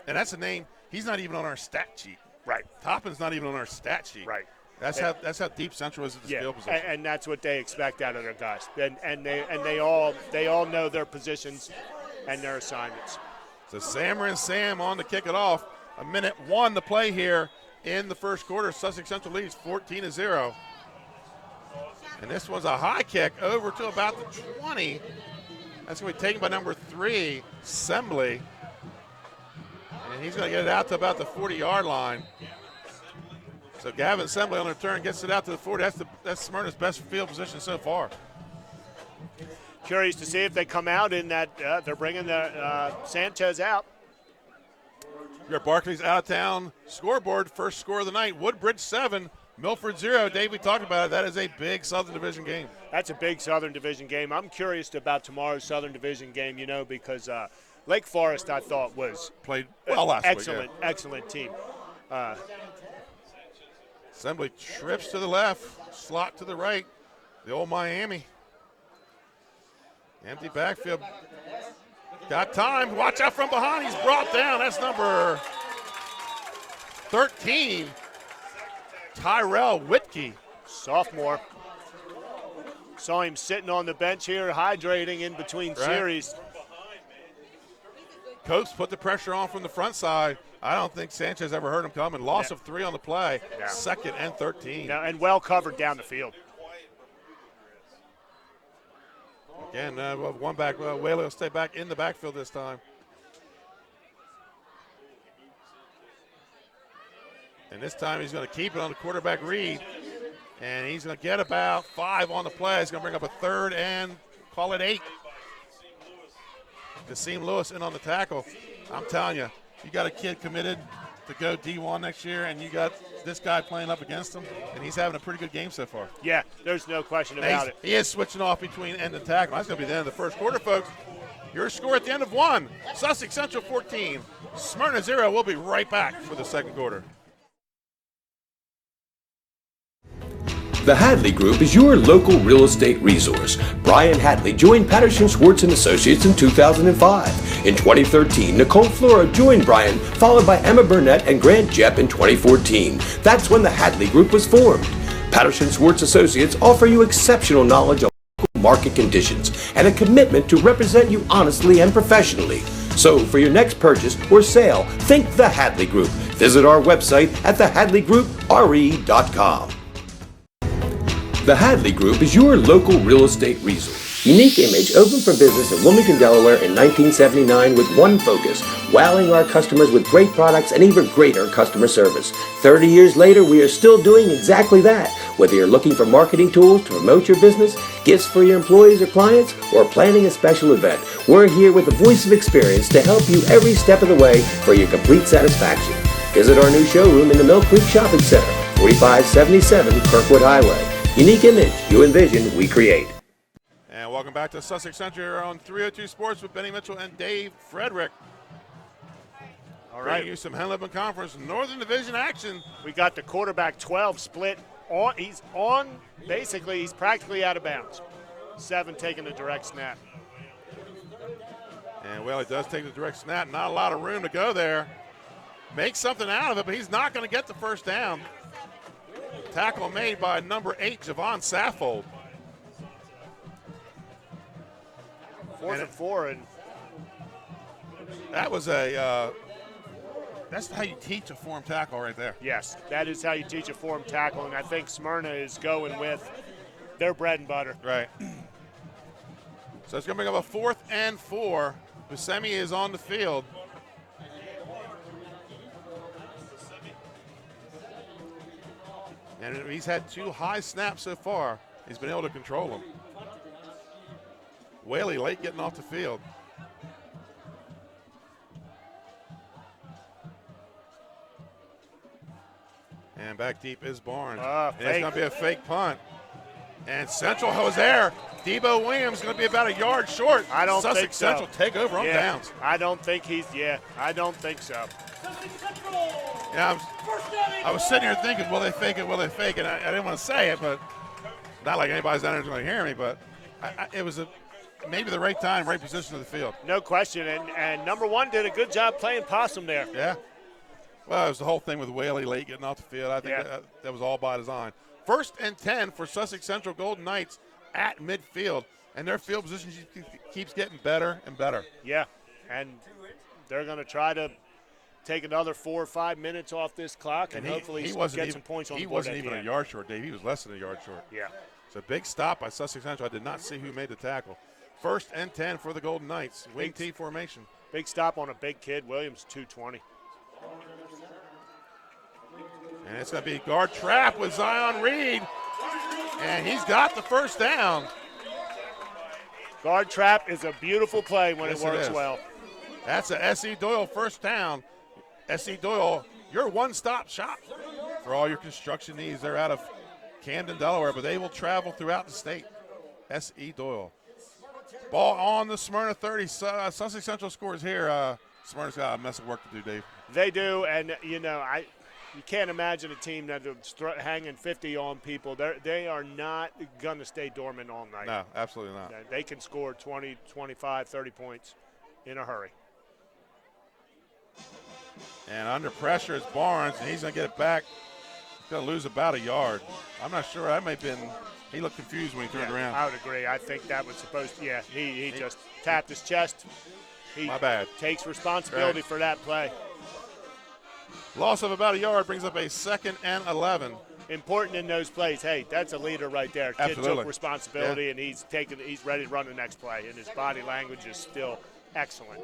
And that's a name. He's not even on our stat sheet. Right. Toppin's not even on our stat sheet. Right. That's how deep Central is at the skill position. And that's what they expect out of their guys. And they all know their positions and their assignments. So Sammer and Sam on to kick it off. 1:01 to play here in the first quarter. Sussex Central leads 14-0. And this one's a high kick over to about the 20. That's going to be taken by number 3, Sembley. And he's going to get it out to about the 40-yard line. So Gavin Sembley on the return gets it out to the 40. That's Smyrna's best field position so far. Curious to see if they come out in that. They're bringing the Sanchez out. Your Barclays out-of-town scoreboard. First score of the night, Woodbridge 7, Milford 0. Dave, we talked about it. That is a big Southern Division game. That's a big Southern Division game. I'm curious about tomorrow's Southern Division game, because Lake Forest, I thought, was played well last excellent, week. Yeah. Excellent team. Assembly trips to the left, slot to the right. The old Miami. Empty backfield. Got time. Watch out from behind. He's brought down. That's number 13, Tyrell Whitkey. Sophomore. Saw him sitting on the bench here, hydrating in between series. Coach put the pressure on from the front side. I don't think Sanchez ever heard him coming. Loss of 3 on the play. Yeah. 2nd and 13. Yeah, and well covered down the field. Again, one back. Whaley will stay back in the backfield this time. And this time he's going to keep it on the quarterback read. And he's going to get about 5 on the play. He's going to bring up a 3rd and call it 8. Kasim Lewis in on the tackle. I'm telling you, you got a kid committed to go D1 next year, and you got this guy playing up against him, and he's having a pretty good game so far. Yeah, there's no question about it. He is switching off between end and tackle. That's going to be the end of the first quarter, folks. Your score at the end of 1, Sussex Central 14, Smyrna 0. We'll be right back for the second quarter. The Hadley Group is your local real estate resource. Brian Hadley joined Patterson Schwartz & Associates in 2005. In 2013, Nicole Flora joined Brian, followed by Emma Burnett and Grant Jepp in 2014. That's when the Hadley Group was formed. Patterson Schwartz Associates offer you exceptional knowledge of local market conditions and a commitment to represent you honestly and professionally. So for your next purchase or sale, think the Hadley Group. Visit our website at thehadleygroup.re.com. The Hadley Group is your local real estate resource. Unique Image opened for business in Wilmington, Delaware in 1979 with one focus, wowing our customers with great products and even greater customer service. 30 years later, we are still doing exactly that. Whether you're looking for marketing tools to promote your business, gifts for your employees or clients, or planning a special event, we're here with a voice of experience to help you every step of the way for your complete satisfaction. Visit our new showroom in the Mill Creek Shopping Center, 4577 Kirkwood Highway. Unique Image, you envision, we create. And welcome back to Sussex Central on 302 Sports with Benny Mitchell and Dave Frederick. All right, you some Henlebon Conference Northern Division action. We got the quarterback 12 split. He's practically out of bounds. 7 taking the direct snap. And well, he does take the direct snap. Not a lot of room to go there. Make something out of it, but he's not going to get the first down. Tackle made by number 8, Javon Saffold. 4th and 4, and that was that's how you teach a form tackle right there. Yes, that is how you teach a form tackle, and I think Smyrna is going with their bread and butter. Right. So it's going to bring up a 4th and 4. Buscemi is on the field. And he's had 2 high snaps so far. He's been able to control them. Whaley late getting off the field. And back deep is Barnes. And it's going to be a fake punt. And Central was there. Debo Williams going to be about a yard short. I don't Sussex think so. Central take over on downs. I don't think I don't think so. Yeah, I was sitting here thinking, will they fake it, will they fake it? I didn't want to say it, but not like anybody's down there going to hear me, but it was maybe the right time, right position of the field. No question, and number 1 did a good job playing possum there. Yeah. Well, it was the whole thing with Whaley late getting off the field. I think that was all by design. 1st and 10 for Sussex Central Golden Knights at midfield, and their field position keeps getting better and better. Yeah, and they're going to try to take another 4 or 5 minutes off this clock and hopefully get some points on the board. He wasn't even a yard short, Dave. He was less than a yard short. Yeah. It's a big stop by Sussex Central. I did not see who made the tackle. 1st and 10 for the Golden Knights. Wing T formation. Big stop on a big kid. Williams, 220. And it's going to be guard trap with Zion Reed. And he's got the first down. Guard trap is a beautiful play when it works well. That's a S.E. Doyle first down. S.E. Doyle, your one-stop shop for all your construction needs. They're out of Camden, Delaware, but they will travel throughout the state. S.E. Doyle. Ball on the Smyrna 30. Sussex Central scores here. Smyrna's got a mess of work to do, Dave. They do, and, you can't imagine a team that's hanging 50 on people. They are not going to stay dormant all night. No, absolutely not. They can score 20, 25, 30 points in a hurry. And under pressure is Barnes, and he's going to get it back. He's going to lose about a yard. I'm not sure. That may have been – he looked confused when he turned around. I would agree. I think that was supposed to – he just tapped his chest. My bad. Takes responsibility for that play. Loss of about a yard brings up a 2nd and 11. Important in those plays. Hey, that's a leader right there. Kid took responsibility, and he's ready to run the next play, and his body language is still excellent.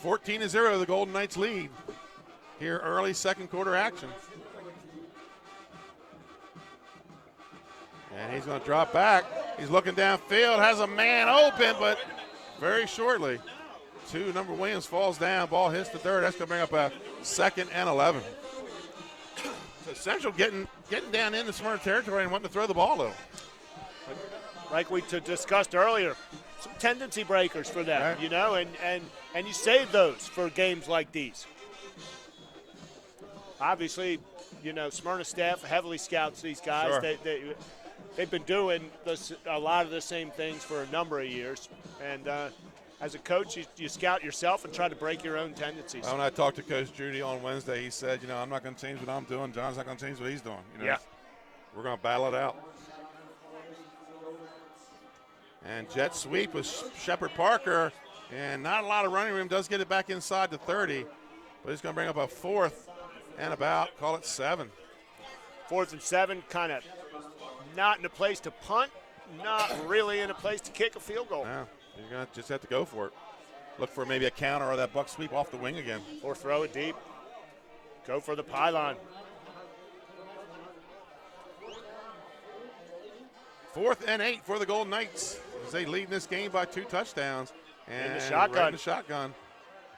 (14-0), the Golden Knights lead. Here, early second quarter action. And he's going to drop back. He's looking downfield, has a man open, but very shortly. Number Williams falls down, ball hits the dirt. That's going to bring up a 2nd and 11. So Central getting down into Smyrna territory and wanting to throw the ball, though. Like we discussed earlier, some tendency breakers for them, right. And you save those for games like these. Obviously, Smyrna staff heavily scouts these guys. Sure. They've been doing a lot of the same things for a number of years. And as a coach, you scout yourself and try to break your own tendencies. When I talked to Coach Judy on Wednesday, he said, I'm not going to change what I'm doing. John's not going to change what he's doing. We're going to battle it out. And jet sweep with Shepard Parker. And not a lot of running room. Does get it back inside the 30. But he's going to bring up a 4th and about, call it 7. 4th and 7, kind of not in a place to punt, not really in a place to kick a field goal. No, you're going to just have to go for it. Look for maybe a counter or that buck sweep off the wing again. Or throw it deep. Go for the pylon. 4th and 8 for the Golden Knights as they lead this game by 2 touchdowns. And in the shotgun. Right in the shotgun.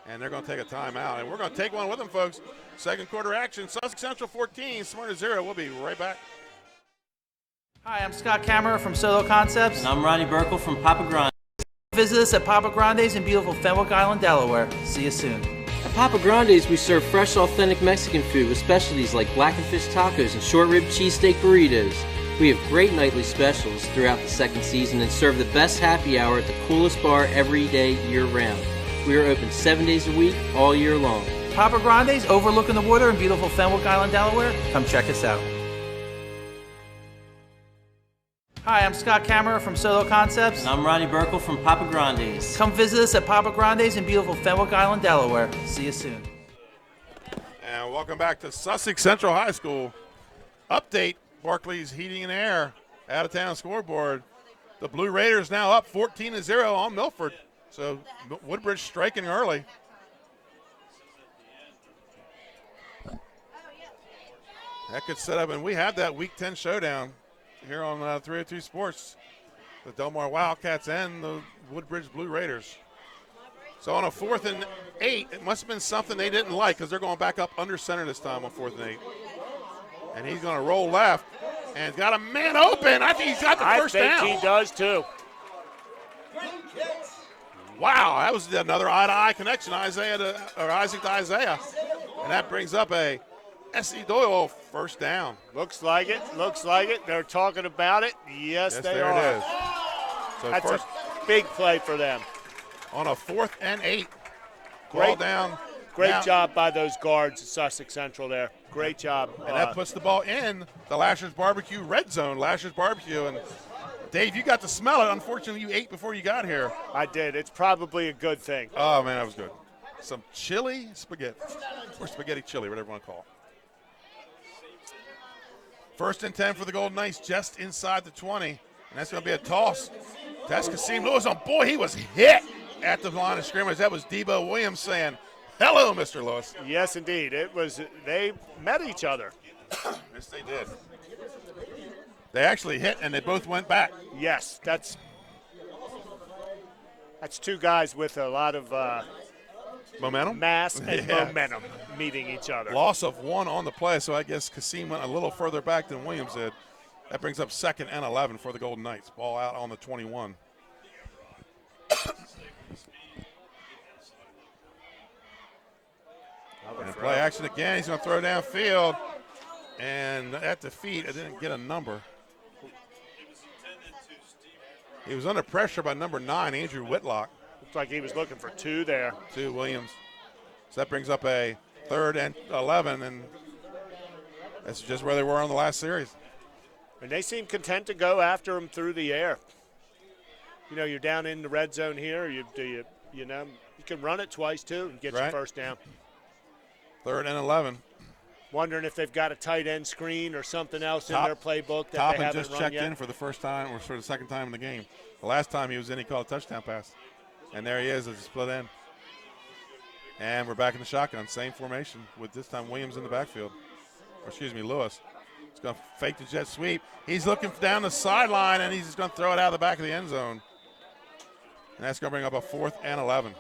And they're going to take a timeout. And we're going to take one with them, folks. Second quarter action. Sussex Central 14, Smyrna 0. We'll be right back. Hi, I'm Scott Kammerer from Solo Concepts. And I'm Ronnie Burkle from Papa Grande. Visit us at Papa Grande's in beautiful Fenwick Island, Delaware. See you soon. At Papa Grande's, we serve fresh, authentic Mexican food with specialties like blackened fish tacos and short rib cheesesteak burritos. We have great nightly specials throughout the second season and serve the best happy hour at the coolest bar every day year-round. We are open 7 days a week, all year long. Papa Grande's overlooking the water in beautiful Fenwick Island, Delaware. Come check us out. Hi, I'm Scott Kammerer from Solo Concepts. And I'm Ronnie Burkle from Papa Grande's. Come visit us at Papa Grande's in beautiful Fenwick Island, Delaware. See you soon. And welcome back to Sussex Central High School. Update, Barclays Heating and Air, out-of-town scoreboard. The Blue Raiders now up 14-0 on Milford. So Woodbridge striking early. That could set up, and we have that Week 10 showdown here on 302 Sports. The Delmar Wildcats and the Woodbridge Blue Raiders. So on a 4th and 8, it must have been something they didn't like because they're going back up under center this time on 4th and 8. And he's going to roll left and got a man open. I think he's got the first down. I think he does too. Wow, that was another eye-to-eye connection, Isaac to Isaiah. And that brings up a S.E. Doyle first down. Looks like it. They're talking about it. Yes, they are. There it is. So that's first, a big play for them. On a 4th and 8. Great Ball down. Great job by those guards at Sussex Central there. Great job. And that puts the ball in the Lasher's Barbecue red zone. Lasher's Barbecue. And Dave, you got to smell it. Unfortunately, you ate before you got here. I did. It's probably a good thing. Oh, man, that was good. Some chili spaghetti. Or spaghetti chili, whatever you want to call it. First and 10 for the Golden Knights, just inside the 20. And that's going to be a toss. That's Kasim Lewis. Oh, boy, he was hit at the line of scrimmage. That was Debo Williams saying, hello, Mr. Lewis. Yes, indeed. They met each other. Yes, they did. They actually hit, and they both went back. Yes, that's two guys with a lot of momentum, mass, and momentum meeting each other. Loss of one on the play, so I guess Kasim went a little further back than Williams did. That brings up 2nd and 11 for the Golden Knights. Ball out on the 21. And play action again. He's going to throw downfield. And at the feet, it didn't get a number. He was under pressure by number 9, Andrew Whitlock. Looks like he was looking for 2 there. 2 Williams. So that brings up a 3rd and 11, and that's just where they were on the last series. And they seem content to go after him through the air. You know, you're down in the red zone here. You can run it twice too and get your first down. 3rd and 11. Wondering if they've got a tight end screen or something else in their playbook that Toppin they haven't just run checked yet. in for the first time, or for the second time in the game. The last time he was in, he called a touchdown pass. And there he is as a split end. And we're back in the shotgun, same formation, with this time Williams in the backfield. Or excuse me, Lewis. He's going to fake the jet sweep. He's looking down the sideline, and he's just going to throw it out of the back of the end zone. And that's going to bring up a 4th and 11.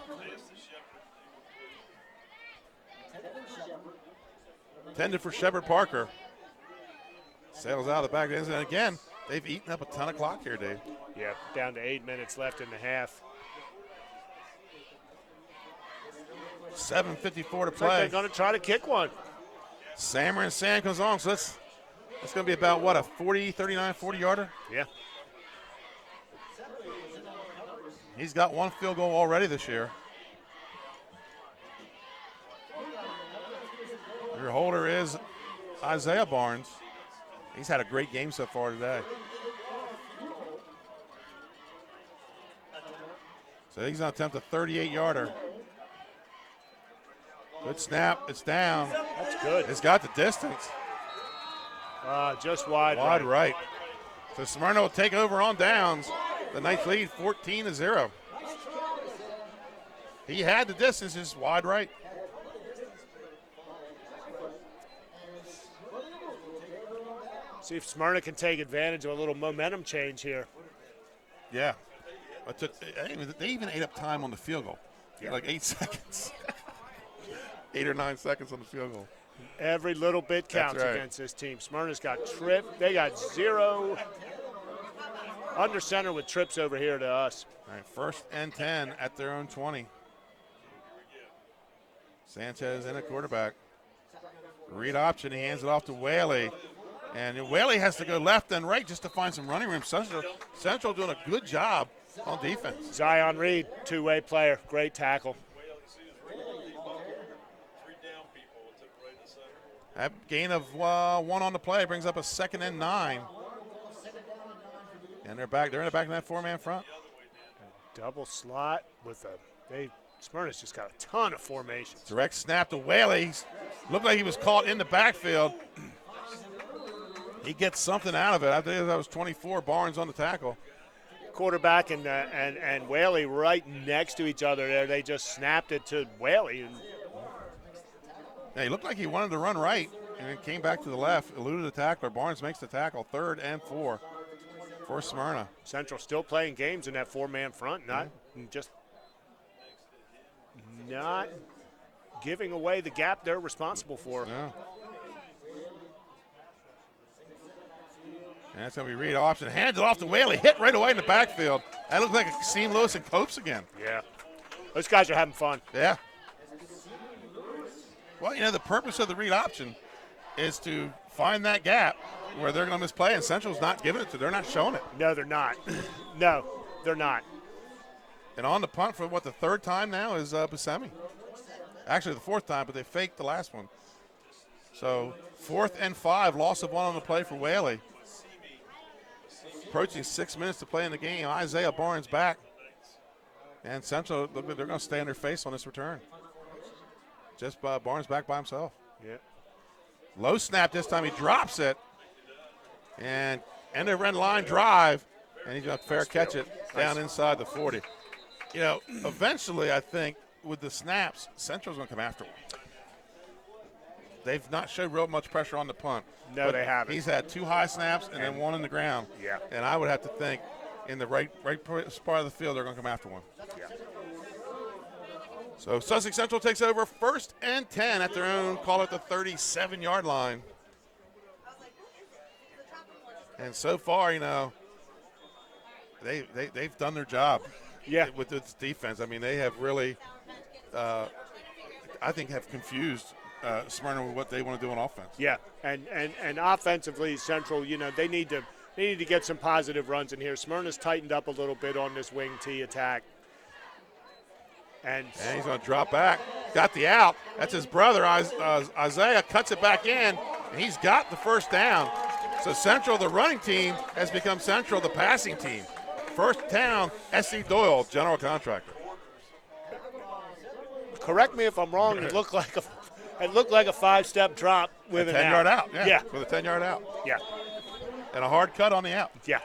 Intended for Shepard Parker. Sails out of the back of the end zone. And again, they've eaten up a ton of clock here, Dave. Yeah, down to 8 minutes left in the half. 7:54 to play. Like they're going to try to kick one. Sammer and Sam comes on, so that's going to be about, what, a 40-yarder? Yeah. He's got 1 field goal already this year. Your holder is Isiah Barnes. He's had a great game so far today. So he's going to attempt a 38-yarder. Good snap. It's down. That's good. It's got the distance. Just wide right. So Smyrna will take over on downs. The Knights lead 14-0. He had the distance, just wide right. See if Smyrna can take advantage of a little momentum change here. Yeah. They even ate up time on the field goal. Yeah. Like 8 seconds. 8 or 9 seconds on the field goal. Every little bit counts against this team. Smyrna's got trip. They got 0 under center with trips over here to us. All right, 1st and 10 at their own 20. Sanchez in at quarterback. Read option. He hands it off to Whaley. And Whaley has to go left and right just to find some running room. Central doing a good job on defense. Zion Reed, two-way player. Great tackle. That gain of 1 on the play brings up a 2nd and 9. And they're back. They're in the back of that 4-man front. Double slot with Smyrna's just got a ton of formations. Direct snap to Whaley. Looked like he was caught in the backfield. He gets something out of it. I think that was 24. Barnes on the tackle. Quarterback and Whaley right next to each other there. They just snapped it to Whaley. Yeah, he looked like he wanted to run right and then came back to the left, eluded the tackler. Barnes makes the tackle. 3rd and 4 for Smyrna. Central still playing games in that 4-man front, not giving away the gap they're responsible for. Yeah. And that's going to be read option. Hands it off to Whaley. Hit right away in the backfield. That looks like a Kasim Lewis and Copes again. Yeah. Those guys are having fun. Yeah. Well, the purpose of the read option is to find that gap where they're going to misplay, and Central's not giving it to. They're not showing it. No, they're not. No, they're not. And on the punt for, the 3rd time now is Buscemi. Actually, the 4th time, but they faked the last one. So 4th and 5, loss of 1 on the play for Whaley. Approaching 6 minutes to play in the game. Isiah Barnes back. And Central, look, they're going to stay on their face on this return. Just Barnes back by himself. Yeah. Low snap this time. He drops it. And end of end line drive. And he's going to fair catch it down inside the 40. You know, eventually I think with the snaps, Central's going to come after him. They've not showed real much pressure on the punt. No, they haven't. He's had 2 high snaps and then 1 in the ground. Yeah. And I would have to think in the right part of the field, they're going to come after one. Yeah. So Sussex Central takes over 1st and 10 at their own, call it the 37-yard line. And so far, you know, they've done their job. Yeah. With this defense. I mean, they have really, I think, have confused Smyrna with what they want to do on offense. Yeah, and offensively, Central, you know, they need to get some positive runs in here. Smyrna's tightened up a little bit on this wing T attack. And he's going to drop back. Got the out. That's his brother, Isiah, cuts it back in, and he's got the first down. So Central, the running team, has become Central, the passing team. First down, S.C. Doyle, general contractor. Correct me if I'm wrong. It looked like a 5-step drop with an 10-yard out. Yeah. With a 10-yard out. Yeah. And a hard cut on the out. Yeah.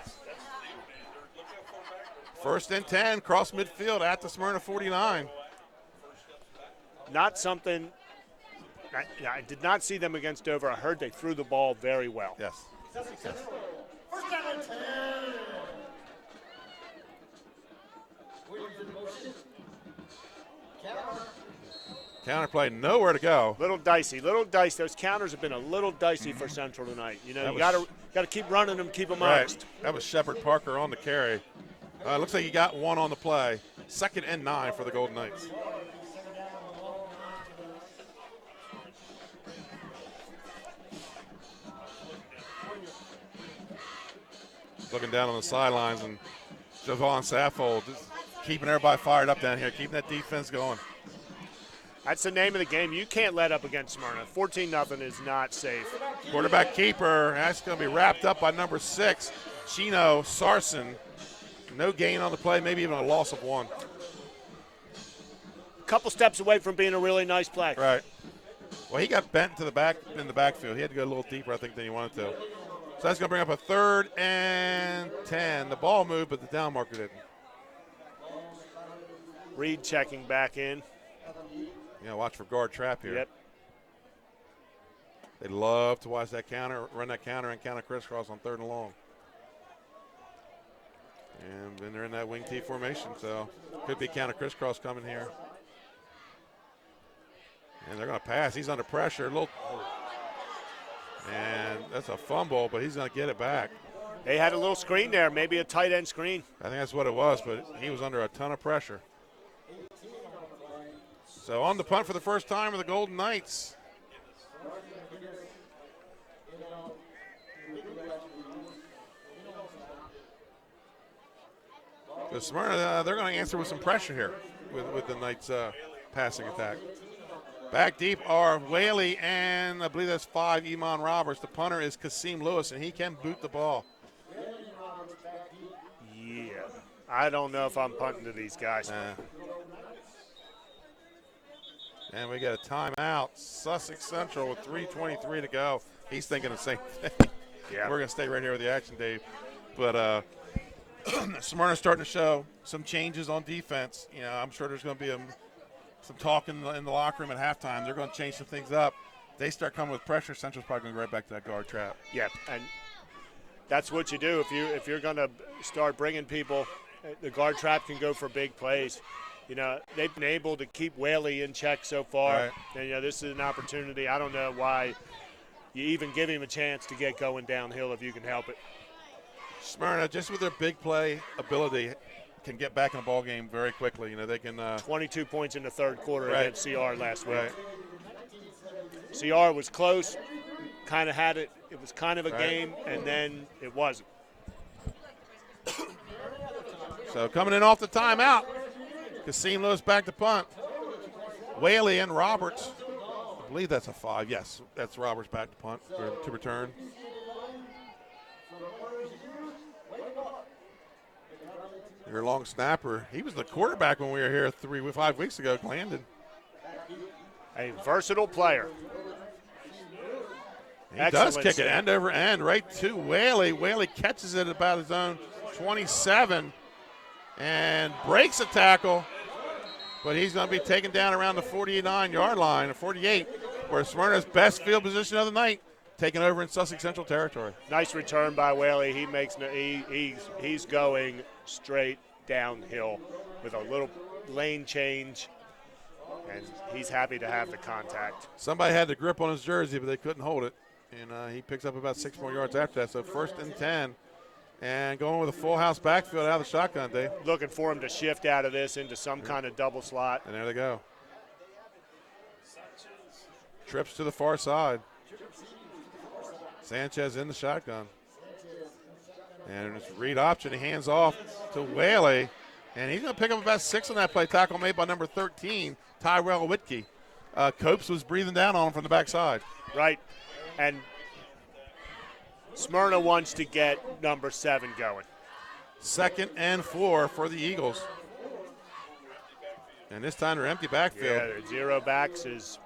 1st and 10, cross midfield at the Smyrna 49. Not something. I did not see them against Dover. I heard they threw the ball very well. Yes. Counter play, nowhere to go. Little dicey. Those counters have been a little dicey for Central tonight. You know, you got to keep running them, keep them honest. That was Shepard Parker on the carry. Looks like he got 1 on the play. 2nd and 9 for the Golden Knights. Looking down on the sidelines, and Javon Saffold just keeping everybody fired up down here, keeping that defense going. That's the name of the game. You can't let up against Smyrna. 14-0 is not safe. Quarterback keeper, that's going to be wrapped up by number 6, Chino Sarson. No gain on the play, maybe even a loss of 1. A couple steps away from being a really nice play. Right. Well, he got bent to the back in the backfield. He had to go a little deeper, I think, than he wanted to. So that's going to bring up a 3rd and 10. The ball moved, but the down marker didn't. Reed checking back in. You know, watch for guard trap here. Yep. They love to watch that counter, run that counter and counter crisscross on 3rd and long. And then they're in that wing T formation, so could be counter crisscross coming here. And they're going to pass. He's under pressure. And that's a fumble, but he's going to get it back. They had a little screen there, maybe a tight end screen. I think that's what it was, but he was under a ton of pressure. So on the punt for the first time are the Golden Knights. The Smyrna, they're going to answer with some pressure here with the Knights' passing attack. Back deep are Whaley and I believe that's 5, Iman Roberts. The punter is Kasim Lewis, and he can boot the ball. Yeah. I don't know if I'm punting to these guys. And we get a timeout. Sussex Central with 3:23 to go. He's thinking the same thing. Yeah. We're going to stay right here with the action, Dave. But Smyrna's starting to show some changes on defense. You know, I'm sure there's going to be some talk in the locker room at halftime. They're going to change some things up. They start coming with pressure. Central's probably going to go right back to that guard trap. Yeah, and that's what you do if you're going to start bringing people. The guard trap can go for big plays. You know, they've been able to keep Whaley in check so far. Right. And, you know, this is an opportunity. I don't know why you even give him a chance to get going downhill if you can help it. Smyrna, just with their big play ability, can get back in the ball game very quickly. You know, they can 22 points in the third quarter Right. against CR last week. Right. CR was close, kind of had it. It was kind of a Right. game, and then it wasn't. So coming in off the timeout, Kasim Lewis back to punt. Whaley and Roberts, believe that's a 5. Yes, that's Roberts back to punt or to return. Your long snapper. He was the quarterback when we were here 5 weeks ago. Glandon. A versatile player. He does kick it end over end right to Whaley. Whaley catches it about his own 27 and breaks a tackle, but he's going to be taken down around the 49-yard line, or 48, where Smyrna's best field position of the night, taking over in Sussex Central territory. Nice return by Whaley. He's going straight downhill with a little lane change, and he's happy to have the contact. Somebody had the grip on his jersey, but they couldn't hold it, and he picks up about 6 more yards after that. So 1st and 10, and going with a full house backfield out of the shotgun, Dave. Looking for him to shift out of this into some kind of double slot. And there they go. Trips to the far side. Sanchez in the shotgun. And it's read option. He hands off to Whaley. And he's going to pick up about 6 on that play. Tackle made by number 13, Tyrell Whitkey. Copes was breathing down on him from the backside. Right. And Smyrna wants to get number 7 going. 2nd and 4 for the Eagles. And this time they're empty backfield. Yeah, 0 backs is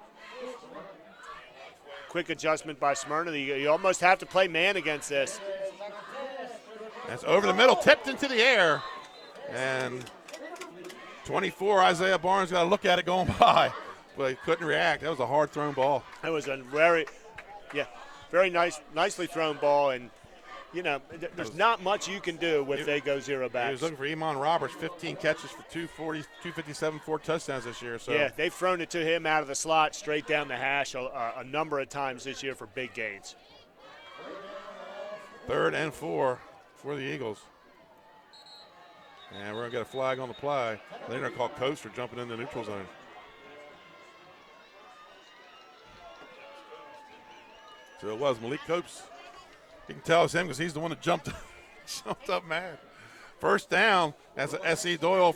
quick adjustment by Smyrna. You almost have to play man against this. That's over the middle, tipped into the air. And 24, Isiah Barnes got to look at it going by, but he couldn't react. That was a hard thrown ball. That was a very nicely thrown ball. And, there's not much you can do if they go 0 backs. He was looking for Iman Roberts, 15 catches for 240, 257, 4 touchdowns this year. So yeah, they've thrown it to him out of the slot straight down the hash a number of times this year for big gains. 3rd and 4 for the Eagles. And we're going to get a flag on the play. They're going to call Coast for jumping in the neutral zone. So it was Malik Copes. You can tell it's him because he's the one that jumped up mad. 1st down, that's a S.E. Doyle.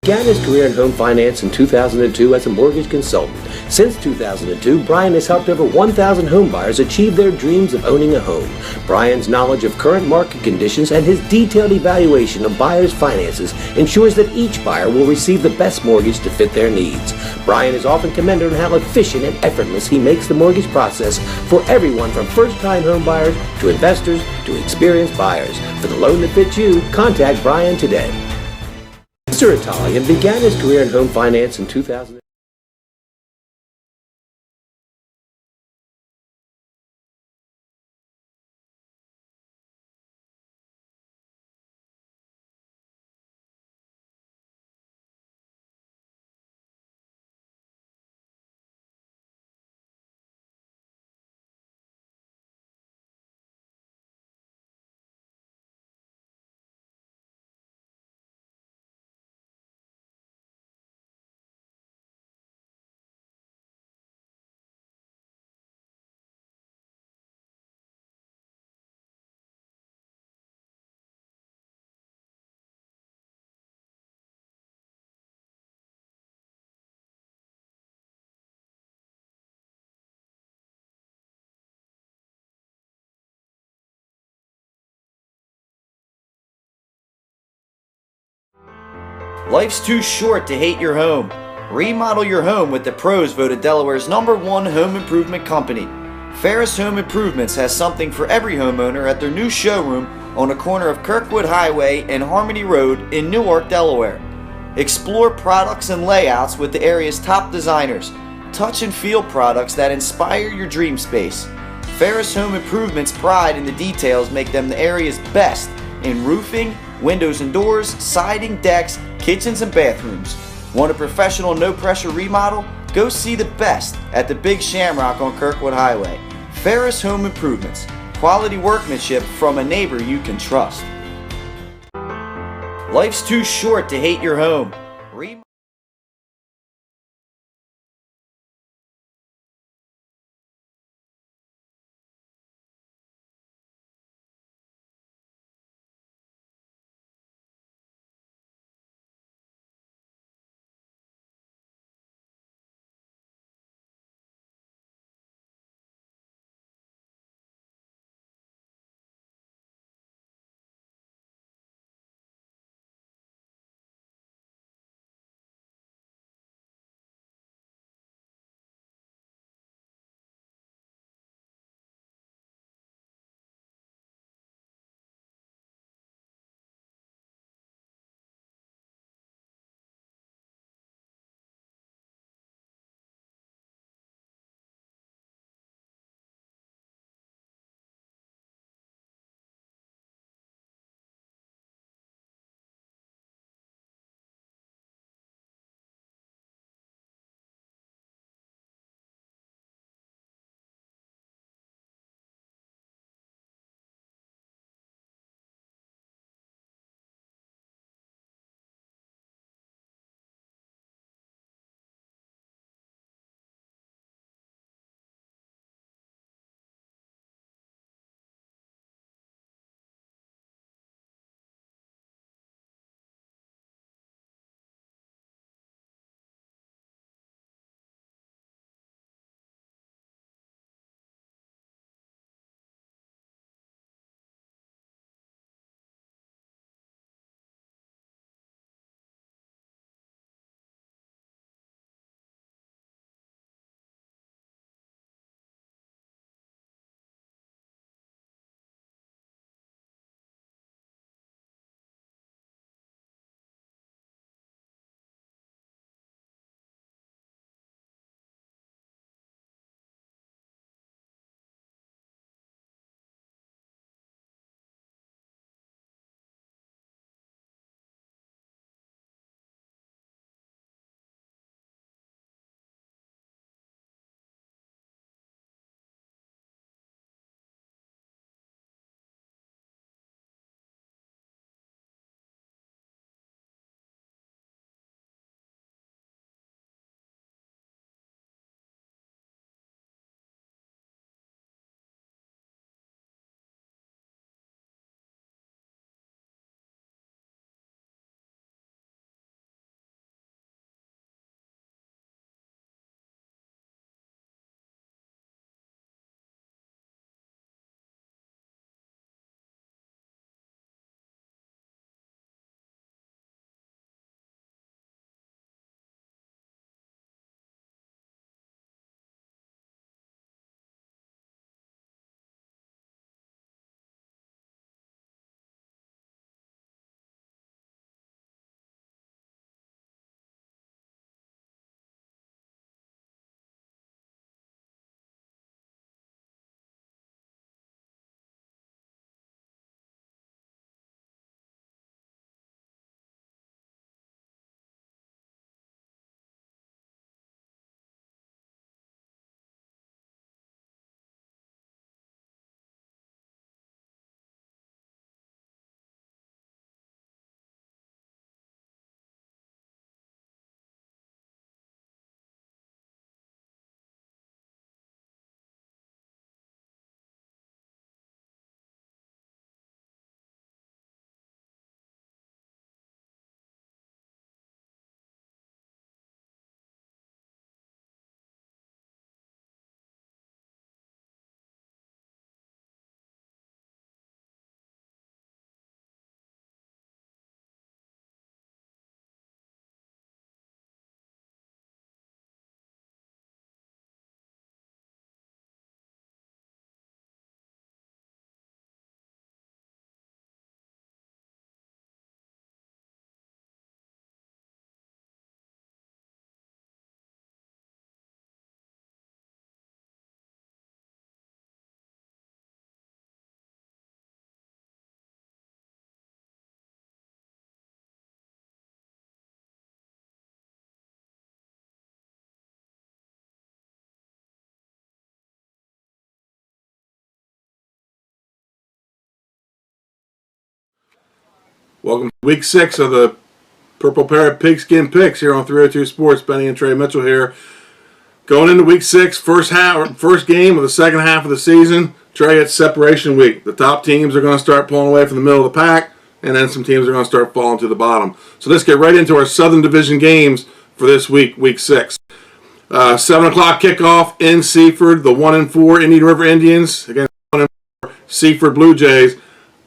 Began his career in home finance in 2002 as a mortgage consultant. Since 2002, Brian has helped over 1,000 homebuyers achieve their dreams of owning a home. Brian's knowledge of current market conditions and his detailed evaluation of buyers' finances ensures that each buyer will receive the best mortgage to fit their needs. Brian is often commended on how efficient and effortless he makes the mortgage process for everyone from first-time homebuyers to investors to experienced buyers. For the loan that fits you, contact Brian today. Mr. Italian began his career in home finance in 2000. Life's too short to hate your home. Remodel your home with the pros voted Delaware's #1 home improvement company. Ferris Home Improvements has something for every homeowner at their new showroom on the corner of Kirkwood Highway and Harmony Road in Newark, Delaware. Explore products and layouts with the area's top designers. Touch and feel products that inspire your dream space. Ferris Home Improvements' pride in the details make them the area's best in roofing, windows and doors, siding, decks, kitchens, and bathrooms. Want a professional, no-pressure remodel? Go see the best at the Big Shamrock on Kirkwood Highway. Ferris Home Improvements. Quality workmanship from a neighbor you can trust. Life's too short to hate your home. Welcome to Week 6 of the Purple Parrot Pigskin Picks here on 302 Sports. Benny and Trey Mitchell here. Going into Week 6, first game of the second half of the season. Trey, it's separation week. The top teams are going to start pulling away from the middle of the pack, and then some teams are going to start falling to the bottom. So let's get right into our Southern Division games for this week, Week 6. 7 o'clock kickoff in Seaford, the 1-4 Indian River Indians against 1-4 Seaford Blue Jays.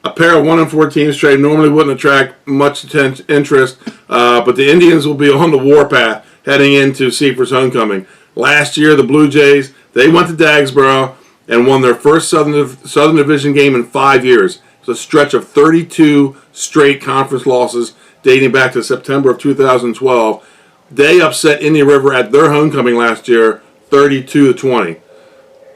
A pair of 1-4 teams, Trey, normally wouldn't attract much interest, but the Indians will be on the warpath heading into Seaford's homecoming. Last year, the Blue Jays, they went to Dagsboro and won their first Southern Division game in 5 years. It's a stretch of 32 straight conference losses dating back to September of 2012. They upset Indian River at their homecoming last year, 32-20.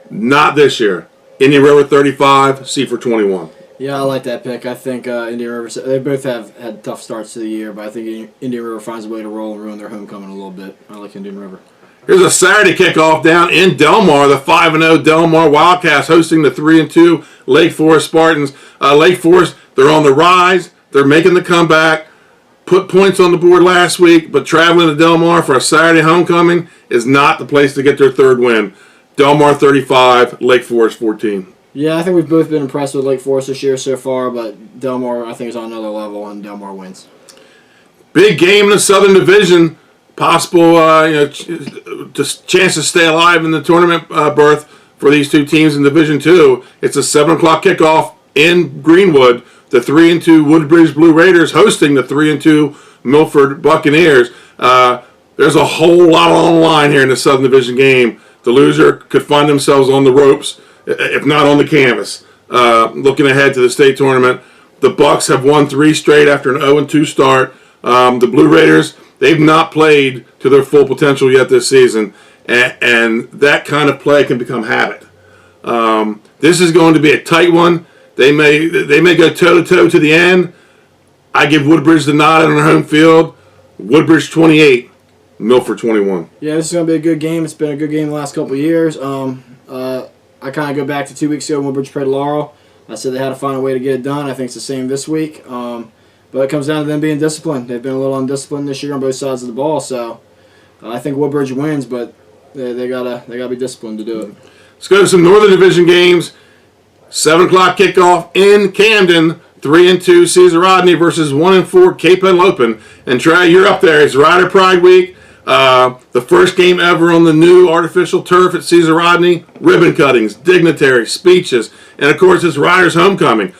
Not this year. Indian River 35, Seaford 21. Yeah, I like that pick. I think Indian River, they both have had tough starts to the year, but I think Indian River finds a way to roll and ruin their homecoming a little bit. I like Indian River. Here's a Saturday kickoff down in Delmar. The 5-0 Delmar Wildcats hosting the 3-2 Lake Forest Spartans. Lake Forest, they're on the rise. They're making the comeback. Put points on the board last week, but traveling to Delmar for a Saturday homecoming is not the place to get their third win. Delmar 35, Lake Forest 14. Yeah, I think we've both been impressed with Lake Forest this year so far, but Delmar, I think, is on another level, and Delmar wins. Big game in the Southern Division. Possible chance to stay alive in the tournament berth for these two teams in Division 2. It's a 7 o'clock kickoff in Greenwood. The 3-2 Woodbridge Blue Raiders hosting the 3-2 Milford Buccaneers. There's a whole lot on the line here in the Southern Division game. The loser could find themselves on the ropes, if not on the canvas. Looking ahead to the state tournament, the Bucks have won 3 straight after an 0-2 start. The Blue Raiders, they've not played to their full potential yet this season, and that kind of play can become habit. This is going to be a tight one. They may go toe-to-toe to the end. I give Woodbridge the nod on their home field. Woodbridge 28, Milford 21. Yeah, this is going to be a good game. It's been a good game the last couple of years. I kind of go back to 2 weeks ago when Woodbridge played Laurel. I said they had to find a way to get it done. I think it's the same this week. But it comes down to them being disciplined. They've been a little undisciplined this year on both sides of the ball. So I think Woodbridge wins, but they gotta be disciplined to do it. Let's go to some Northern Division games. 7 o'clock kickoff in Camden. 3-2 Caesar Rodney versus 1-4 Cape Henlopen. And Trey, you're up there. It's Rider Pride Week. The first game ever on the new artificial turf at Caesar Rodney. Ribbon cuttings, dignitaries, speeches, and of course it's Riders homecoming.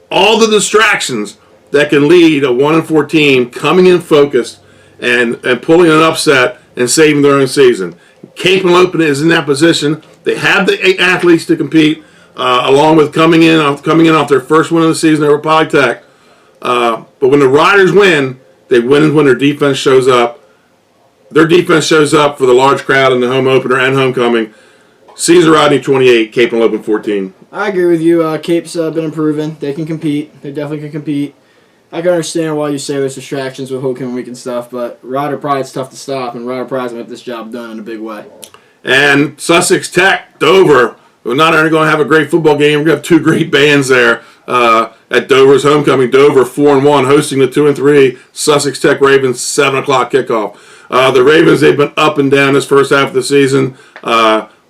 All the distractions that can lead a 1-4 team coming in focused and pulling an upset and saving their own season. Cape Henlopen is in that position. They have the 8 athletes to compete, along with coming in off their first win of the season over Polytech. But when the Riders win, they win when their defense shows up. Their defense shows up for the large crowd in the home opener and homecoming. Caesar Rodney 28, Cape Henlopen 14. I agree with you. Cape's been improving. They can compete. They definitely can compete. I can understand why you say there's distractions with homecoming week and stuff, but Rider Pride's tough to stop, and Rider Pride's going to get this job done in a big way. And Sussex Tech, Dover. We're not only going to have a great football game, we're going to have 2 great bands there at Dover's homecoming. Dover 4-1 hosting the 2-3 Sussex Tech Ravens 7 o'clock kickoff. The Ravens, they've been up and down this first half of the season.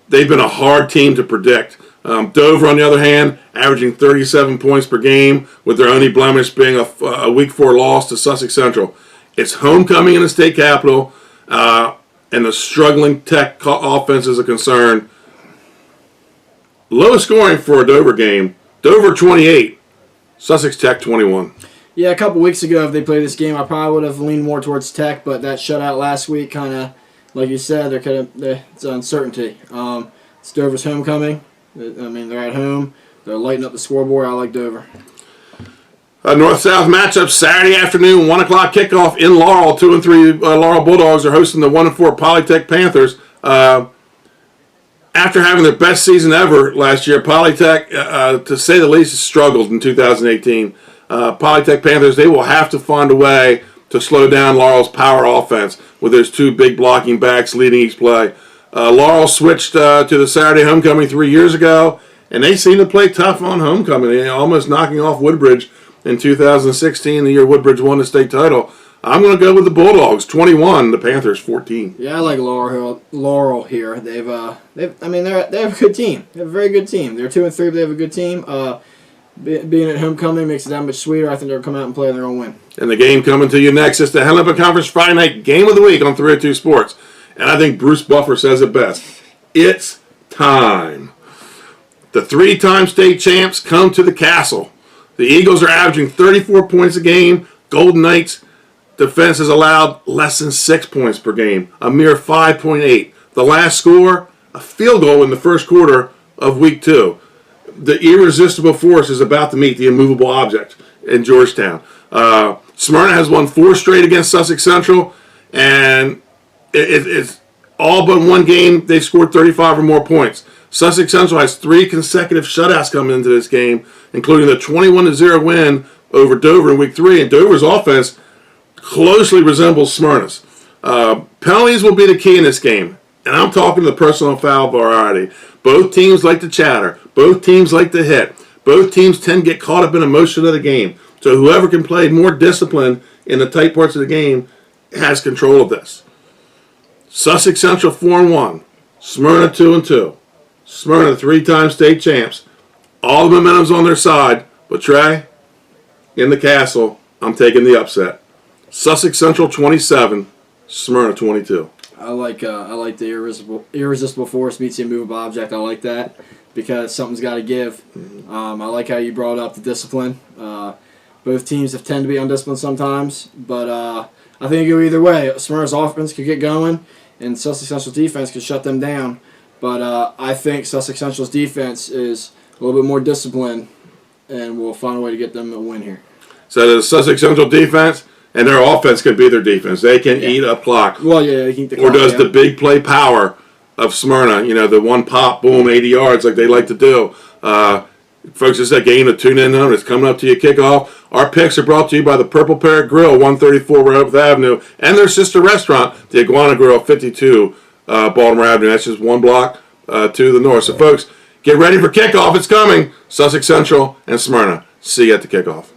They've been a hard team to predict. Dover, on the other hand, averaging 37 points per game, with their only blemish being a Week 4 loss to Sussex Central. It's homecoming in the state capital, and the struggling Tech offense is a concern. Low scoring for a Dover game. Dover 28, Sussex Tech 21. Yeah, a couple weeks ago, if they played this game, I probably would have leaned more towards Tech, but that shutout last week kind of, like you said, it's uncertainty. It's Dover's homecoming. I mean, they're at home. They're lighting up the scoreboard. I like Dover. North-South matchup Saturday afternoon, 1 o'clock kickoff in Laurel. 2-3 Laurel Bulldogs are hosting the 1-4 Polytech Panthers. After having their best season ever last year, Polytech, to say the least, has struggled in 2018. Polytech Panthers, they will have to find a way to slow down Laurel's power offense with those 2 big blocking backs leading each play. Laurel switched to the Saturday homecoming 3 years ago, and they seem to play tough on homecoming, almost knocking off Woodbridge in 2016, the year Woodbridge won the state title. I'm going to go with the Bulldogs, 21, the Panthers, 14. Yeah, I like Laurel here. They have a good team. They have a very good team. They're 2-3, but they have a good team. Being at homecoming makes it that much sweeter. I think they'll come out and play and they're going to win. And the game coming to you next is the Hennepin Conference Friday night game of the week on 302 Sports. And I think Bruce Buffer says it best. It's time. The 3-time state champs come to the castle. The Eagles are averaging 34 points a game. Golden Knights defense has allowed less than 6 points per game, a mere 5.8. The last score, a field goal in the first quarter of week 2. The irresistible force is about to meet the immovable object in Georgetown. Smyrna has won 4 straight against Sussex Central, and it's all but one game they've scored 35 or more points. Sussex Central has 3 consecutive shutouts coming into this game, including the 21-0 win over Dover in week 3, and Dover's offense closely resembles Smyrna's. Penalties will be the key in this game, and I'm talking the personal foul variety. Both teams like to chatter. Both teams like to hit. Both teams tend to get caught up in emotion of the game. So whoever can play more discipline in the tight parts of the game has control of this. Sussex Central 4-1. Smyrna 2-2. Smyrna 3-time state champs. All the momentum's on their side, but Trey, in the castle, I'm taking the upset. Sussex Central 27, Smyrna 22. I like the irresistible force meets the immovable object. I like that because something's got to give. I like how you brought up the discipline. Both teams have tend to be undisciplined sometimes, but I think it go either way. Smyrna's offense could get going, and Sussex Central's defense could shut them down. But I think Sussex Central's defense is a little bit more disciplined, and we'll find a way to get them a win here. So the Sussex Central defense and their offense can be their defense. They can eat a clock. Well, yeah, they can eat the clock. Or does the big play power of Smyrna, the one pop, boom, 80 yards like they like to do. Folks, it's that game to tune in on. It's coming up to your kickoff. Our picks are brought to you by the Purple Parrot Grill, 134 Rehoboth Avenue, and their sister restaurant, the Iguana Grill, 52 Baltimore Avenue. That's just one block to the north. So, folks, get ready for kickoff. It's coming. Sussex Central and Smyrna. See you at the kickoff.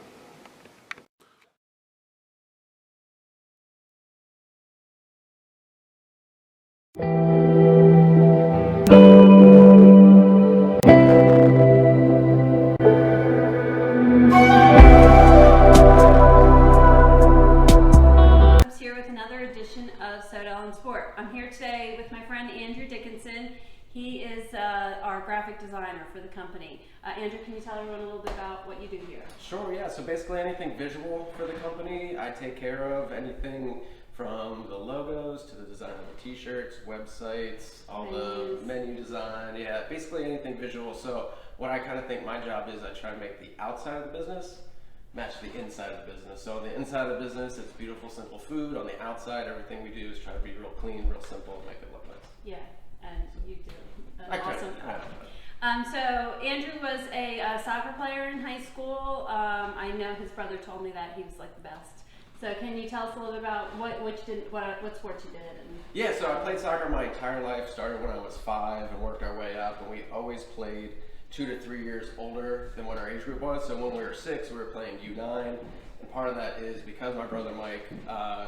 I'm here today with my friend Andrew Dickinson. He is our graphic designer for the company. Andrew, can you tell everyone a little bit about what you do here? Sure, yeah. So basically anything visual for the company, I take care of. Anything from the logos to the design of the t-shirts, websites, all the menu design, yeah, basically anything visual. So what I kind of think my job is, I try to make the outside of the business match the inside of the business. So on the inside of the business, it's beautiful, simple food. On the outside, everything we do is try to be real clean, real simple, and make it look nice. Yeah, and you do an awesome job. So Andrew was a soccer player in high school. I know his brother told me that he was like the best. So can you tell us a little bit about what sports you did? Yeah, so I played soccer my entire life. Started when I was 5 and worked our way up, and we always played 2 to 3 years older than what our age group was. So when we were 6, we were playing U9. And part of that is because my brother Mike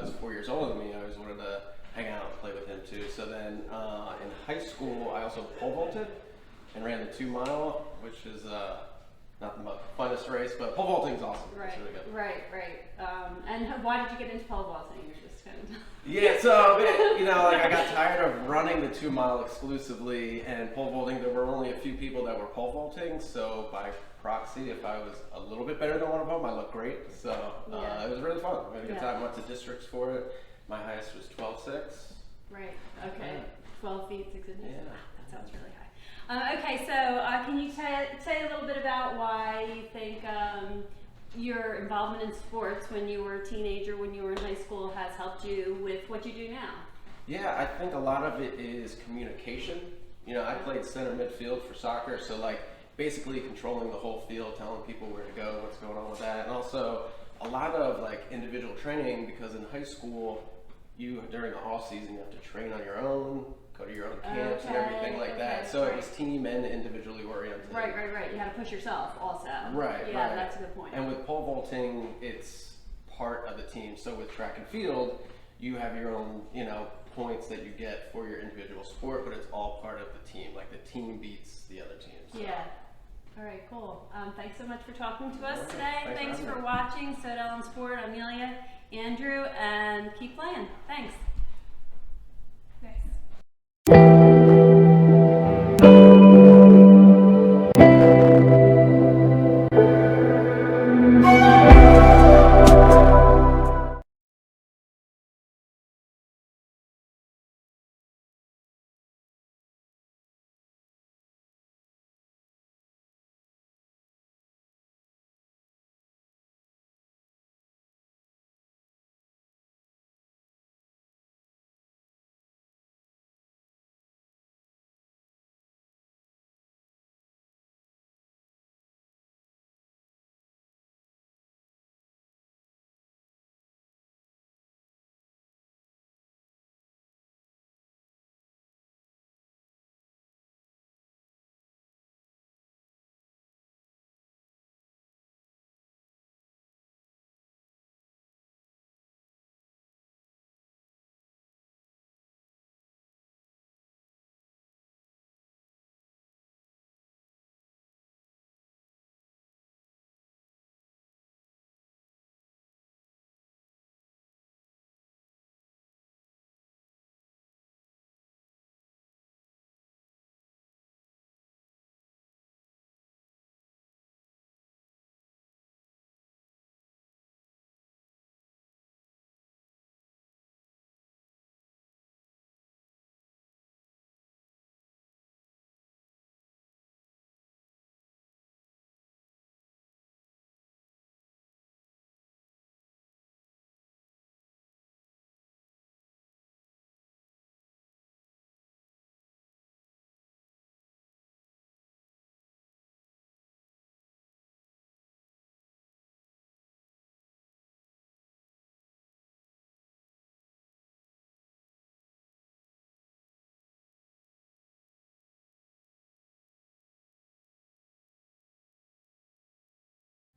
is 4 years older than me, I always wanted to hang out and play with him too. So then in high school, I also pole vaulted and ran the 2 mile, which is not the funnest race, but pole vaulting is awesome. Right, it's really good. right. And why did you get into pole vaulting? Just kind of Yeah, so I got tired of running the 2 mile exclusively and pole vaulting. There were only a few people that were pole vaulting, so by proxy, if I was a little bit better than one of them, I looked great. So it was really fun. We had a good time. Went to districts for it. My highest was 12.6. Right. Okay. 12 feet 6 inches. Yeah. That sounds really high. Okay, so can you say a little bit about why you think your involvement in sports when you were a teenager, when you were in high school, has helped you with what you do now? Yeah, I think a lot of it is communication. I played center midfield for soccer, so basically controlling the whole field, telling people where to go, what's going on with that, and also a lot of individual training, because in high school, during the off season, you have to train on your own. go to your own camps and everything like that. So it was team and individually oriented. Right. You had to push yourself also. Right. Yeah, that's a good point. And with pole vaulting, it's part of the team. So with track and field, you have your own, points that you get for your individual sport, but it's all part of the team. Like the team beats the other teams. So. Yeah. All right, cool. Thanks so much for talking to us today. Thanks for watching Sodell on Sport. Amelia, Andrew, and keep playing. Thanks.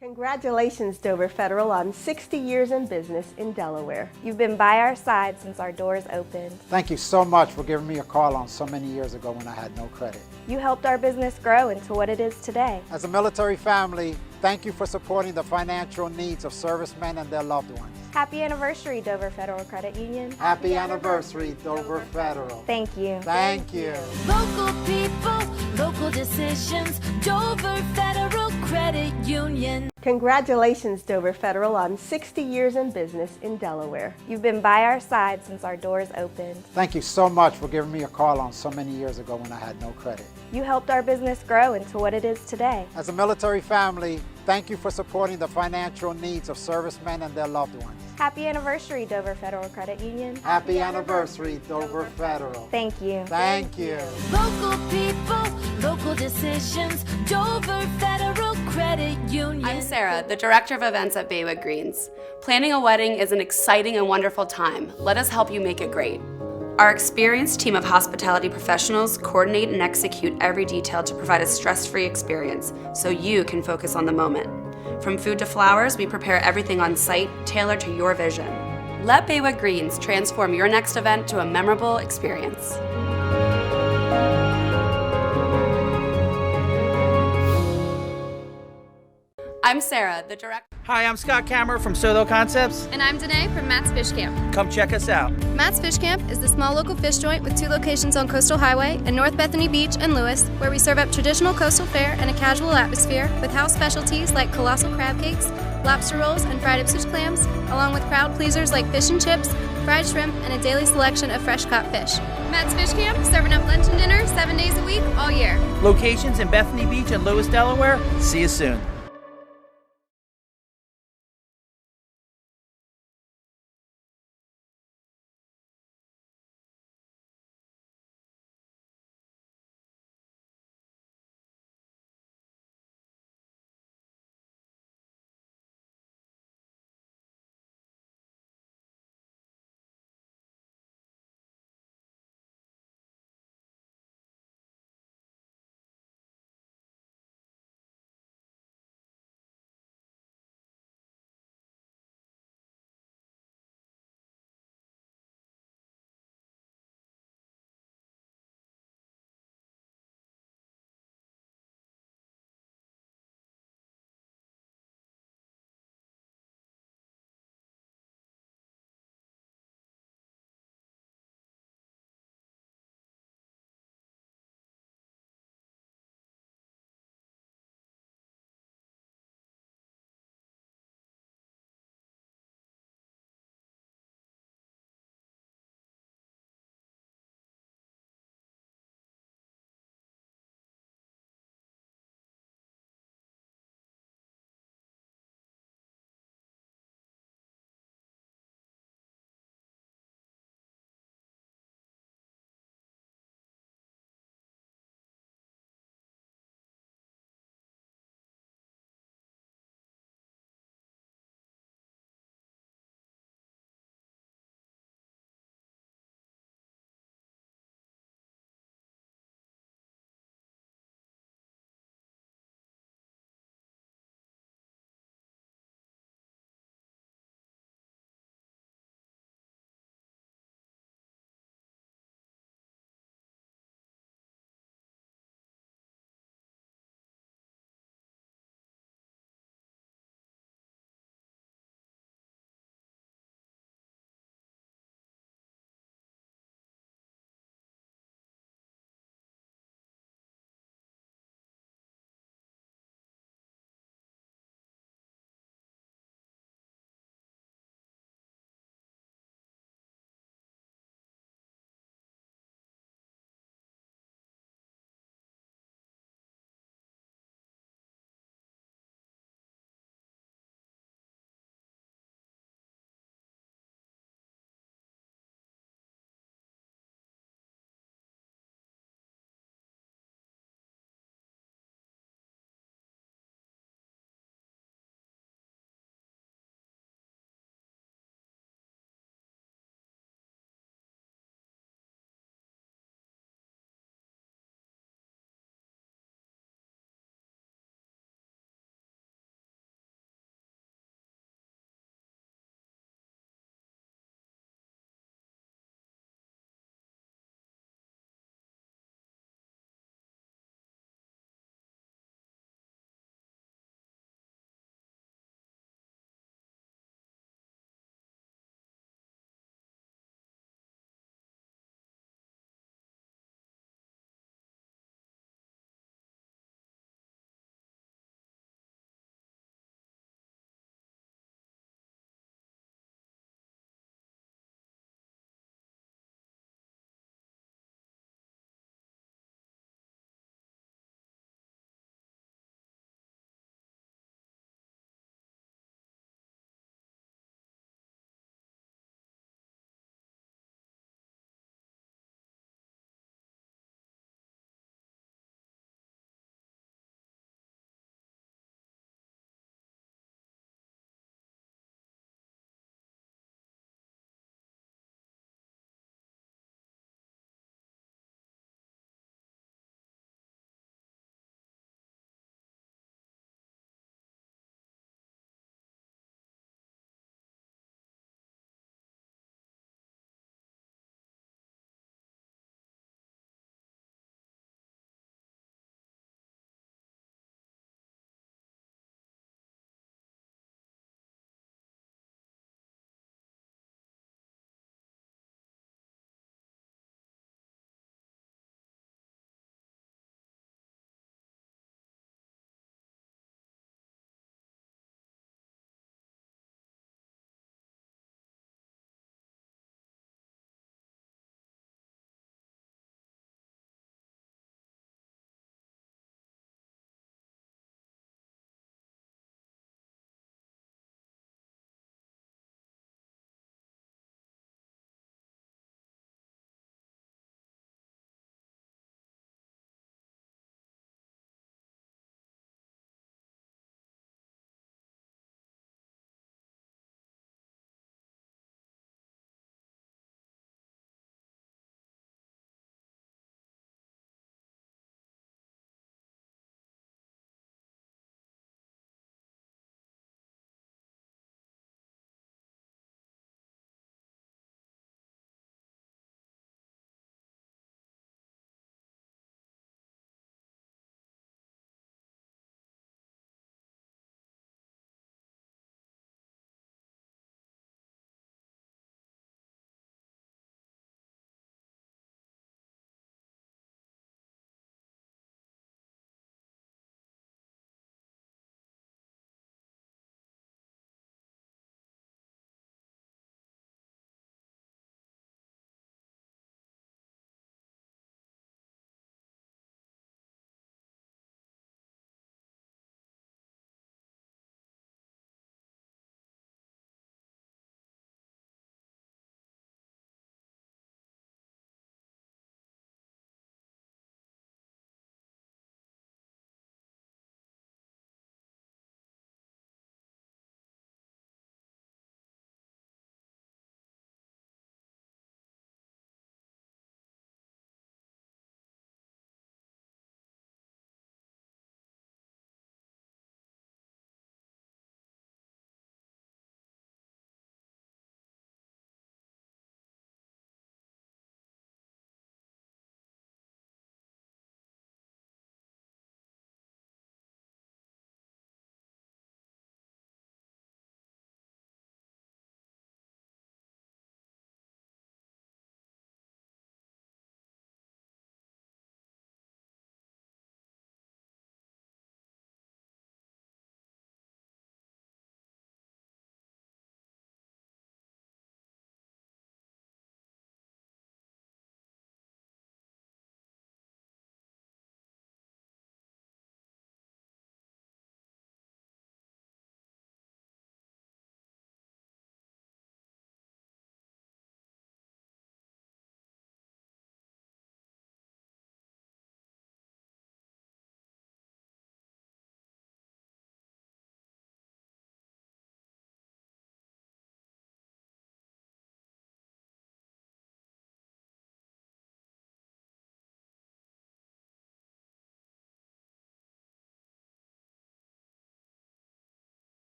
Congratulations, Dover Federal, on 60 years in business in Delaware. You've been by our side since our doors opened. Thank you so much for giving me a call on so many years ago when I had no credit. You helped our business grow into what it is today. As a military family, thank you for supporting the financial needs of servicemen and their loved ones. Happy anniversary, Dover Federal Credit Union. Happy anniversary, Dover Federal. Thank you. Thank you. Local people, local decisions, Dover Federal Credit Union. Congratulations, Dover Federal, on 60 years in business in Delaware. You've been by our side since our doors opened. Thank you so much for giving me a call on so many years ago when I had no credit. You helped our business grow into what it is today. As a military family, thank you for supporting the financial needs of servicemen and their loved ones. Happy anniversary, Dover Federal Credit Union. Happy anniversary, Dover Federal. Thank you. Thank you. Local people, local decisions, Dover Federal Credit Union. I'm Sarah, the Director of Events at Baywood Greens. Planning a wedding is an exciting and wonderful time. Let us help you make it great. Our experienced team of hospitality professionals coordinate and execute every detail to provide a stress-free experience so you can focus on the moment. From food to flowers, we prepare everything on site, tailored to your vision. Let Baywood Greens transform your next event to a memorable experience. I'm Sarah, the Director. Hi, I'm Scott Kammerer from Sodell Concepts. And I'm Danae from Matt's Fish Camp. Come check us out. Matt's Fish Camp is the small local fish joint with 2 locations on Coastal Highway in North Bethany Beach and Lewis, where we serve up traditional coastal fare in a casual atmosphere with house specialties like colossal crab cakes, lobster rolls, and fried Ipswich clams, along with crowd pleasers like fish and chips, fried shrimp, and a daily selection of fresh caught fish. Matt's Fish Camp, serving up lunch and dinner 7 days a week, all year. Locations in Bethany Beach and Lewis, Delaware. See you soon.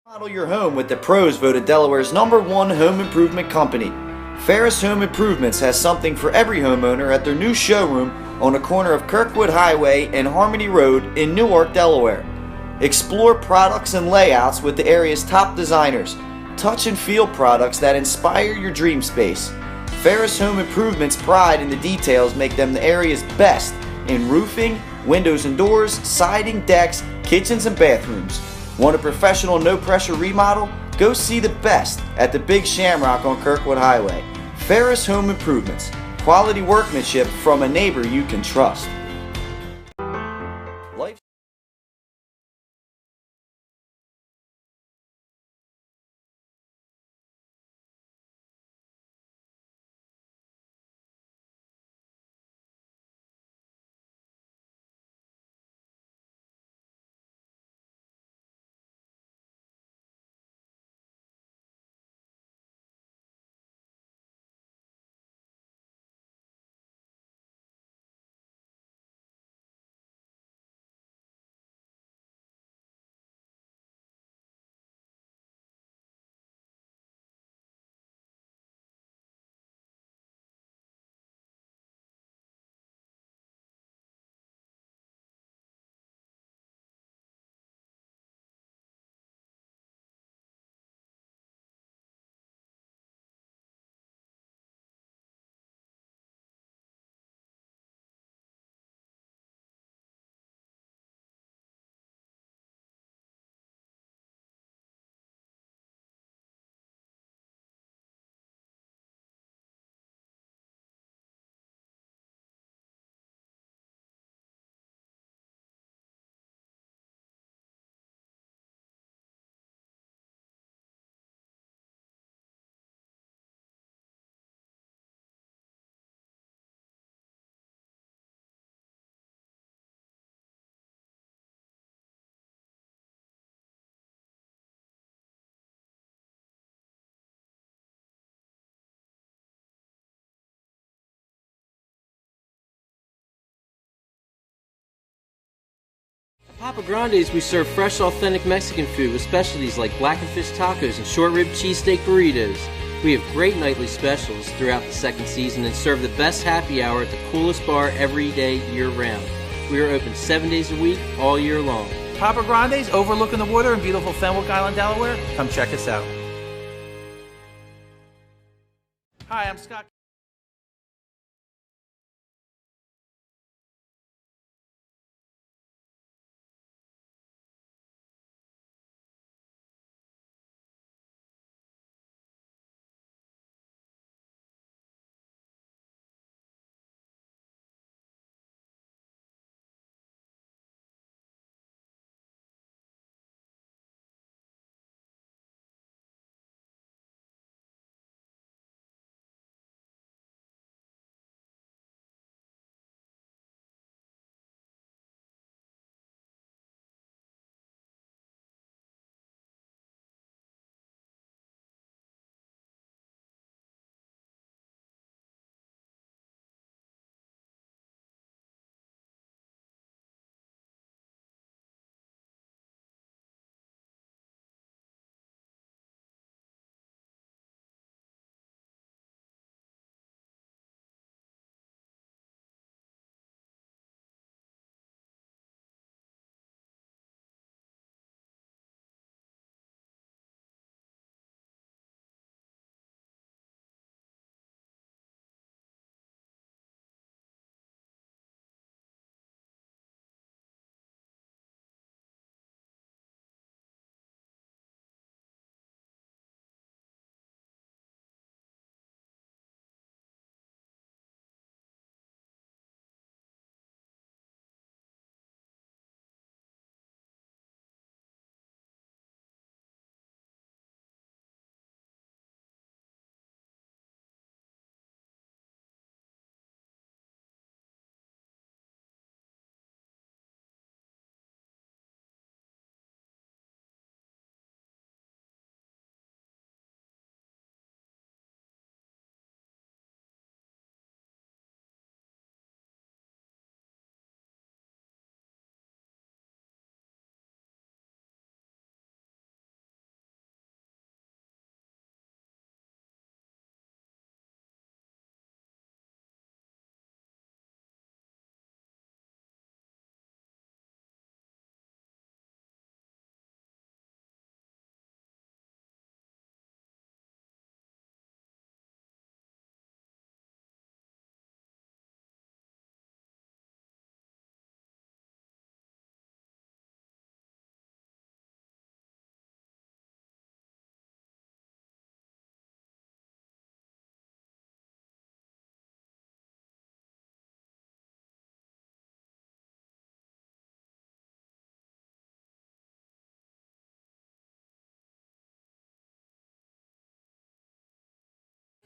Remodel your home with the pros voted Delaware's #1 home improvement company. Ferris Home Improvements has something for every homeowner at their new showroom on the corner of Kirkwood Highway and Harmony Road in Newark, Delaware. Explore products and layouts with the area's top designers. Touch and feel products that inspire your dream space. Ferris Home Improvements' pride in the details make them the area's best in roofing, windows and doors, siding, decks, kitchens, and bathrooms. Want a professional, no-pressure remodel? Go see the best at the Big Shamrock on Kirkwood Highway. Ferris Home Improvements. Quality workmanship from a neighbor you can trust. Life Papa Grande's, we serve fresh, authentic Mexican food with specialties like blackened fish tacos and short rib cheesesteak burritos. We have great nightly specials throughout the second season and serve the best happy hour at the coolest bar every day year-round. We are open 7 days a week, all year long. Papa Grande's, overlooking the water in beautiful Fenwick Island, Delaware. Come check us out. Hi, I'm Scott.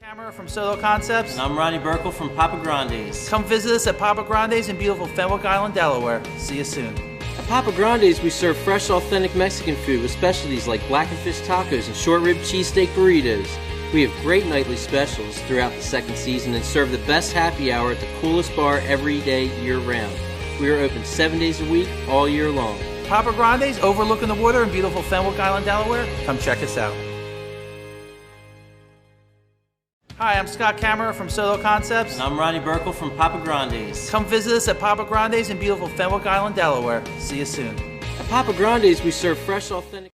Camera from Solo Concepts. And I'm Ronnie Burkle from Papa Grande's. Come visit us at Papa Grande's in beautiful Fenwick Island, Delaware. See you soon. At Papa Grande's, we serve fresh, authentic Mexican food with specialties like blackened fish tacos and short rib cheesesteak burritos. We have great nightly specials throughout the second season and serve the best happy hour at the coolest bar every day year-round. We are open 7 days a week, all year long. Papa Grande's overlooking the water in beautiful Fenwick Island, Delaware. Come check us out. Hi, I'm Scott Kammerer from Solo Concepts. And I'm Ronnie Burkle from Papa Grande's. Come visit us at Papa Grande's in beautiful Fenwick Island, Delaware. See you soon. At Papa Grande's, we serve fresh, authentic...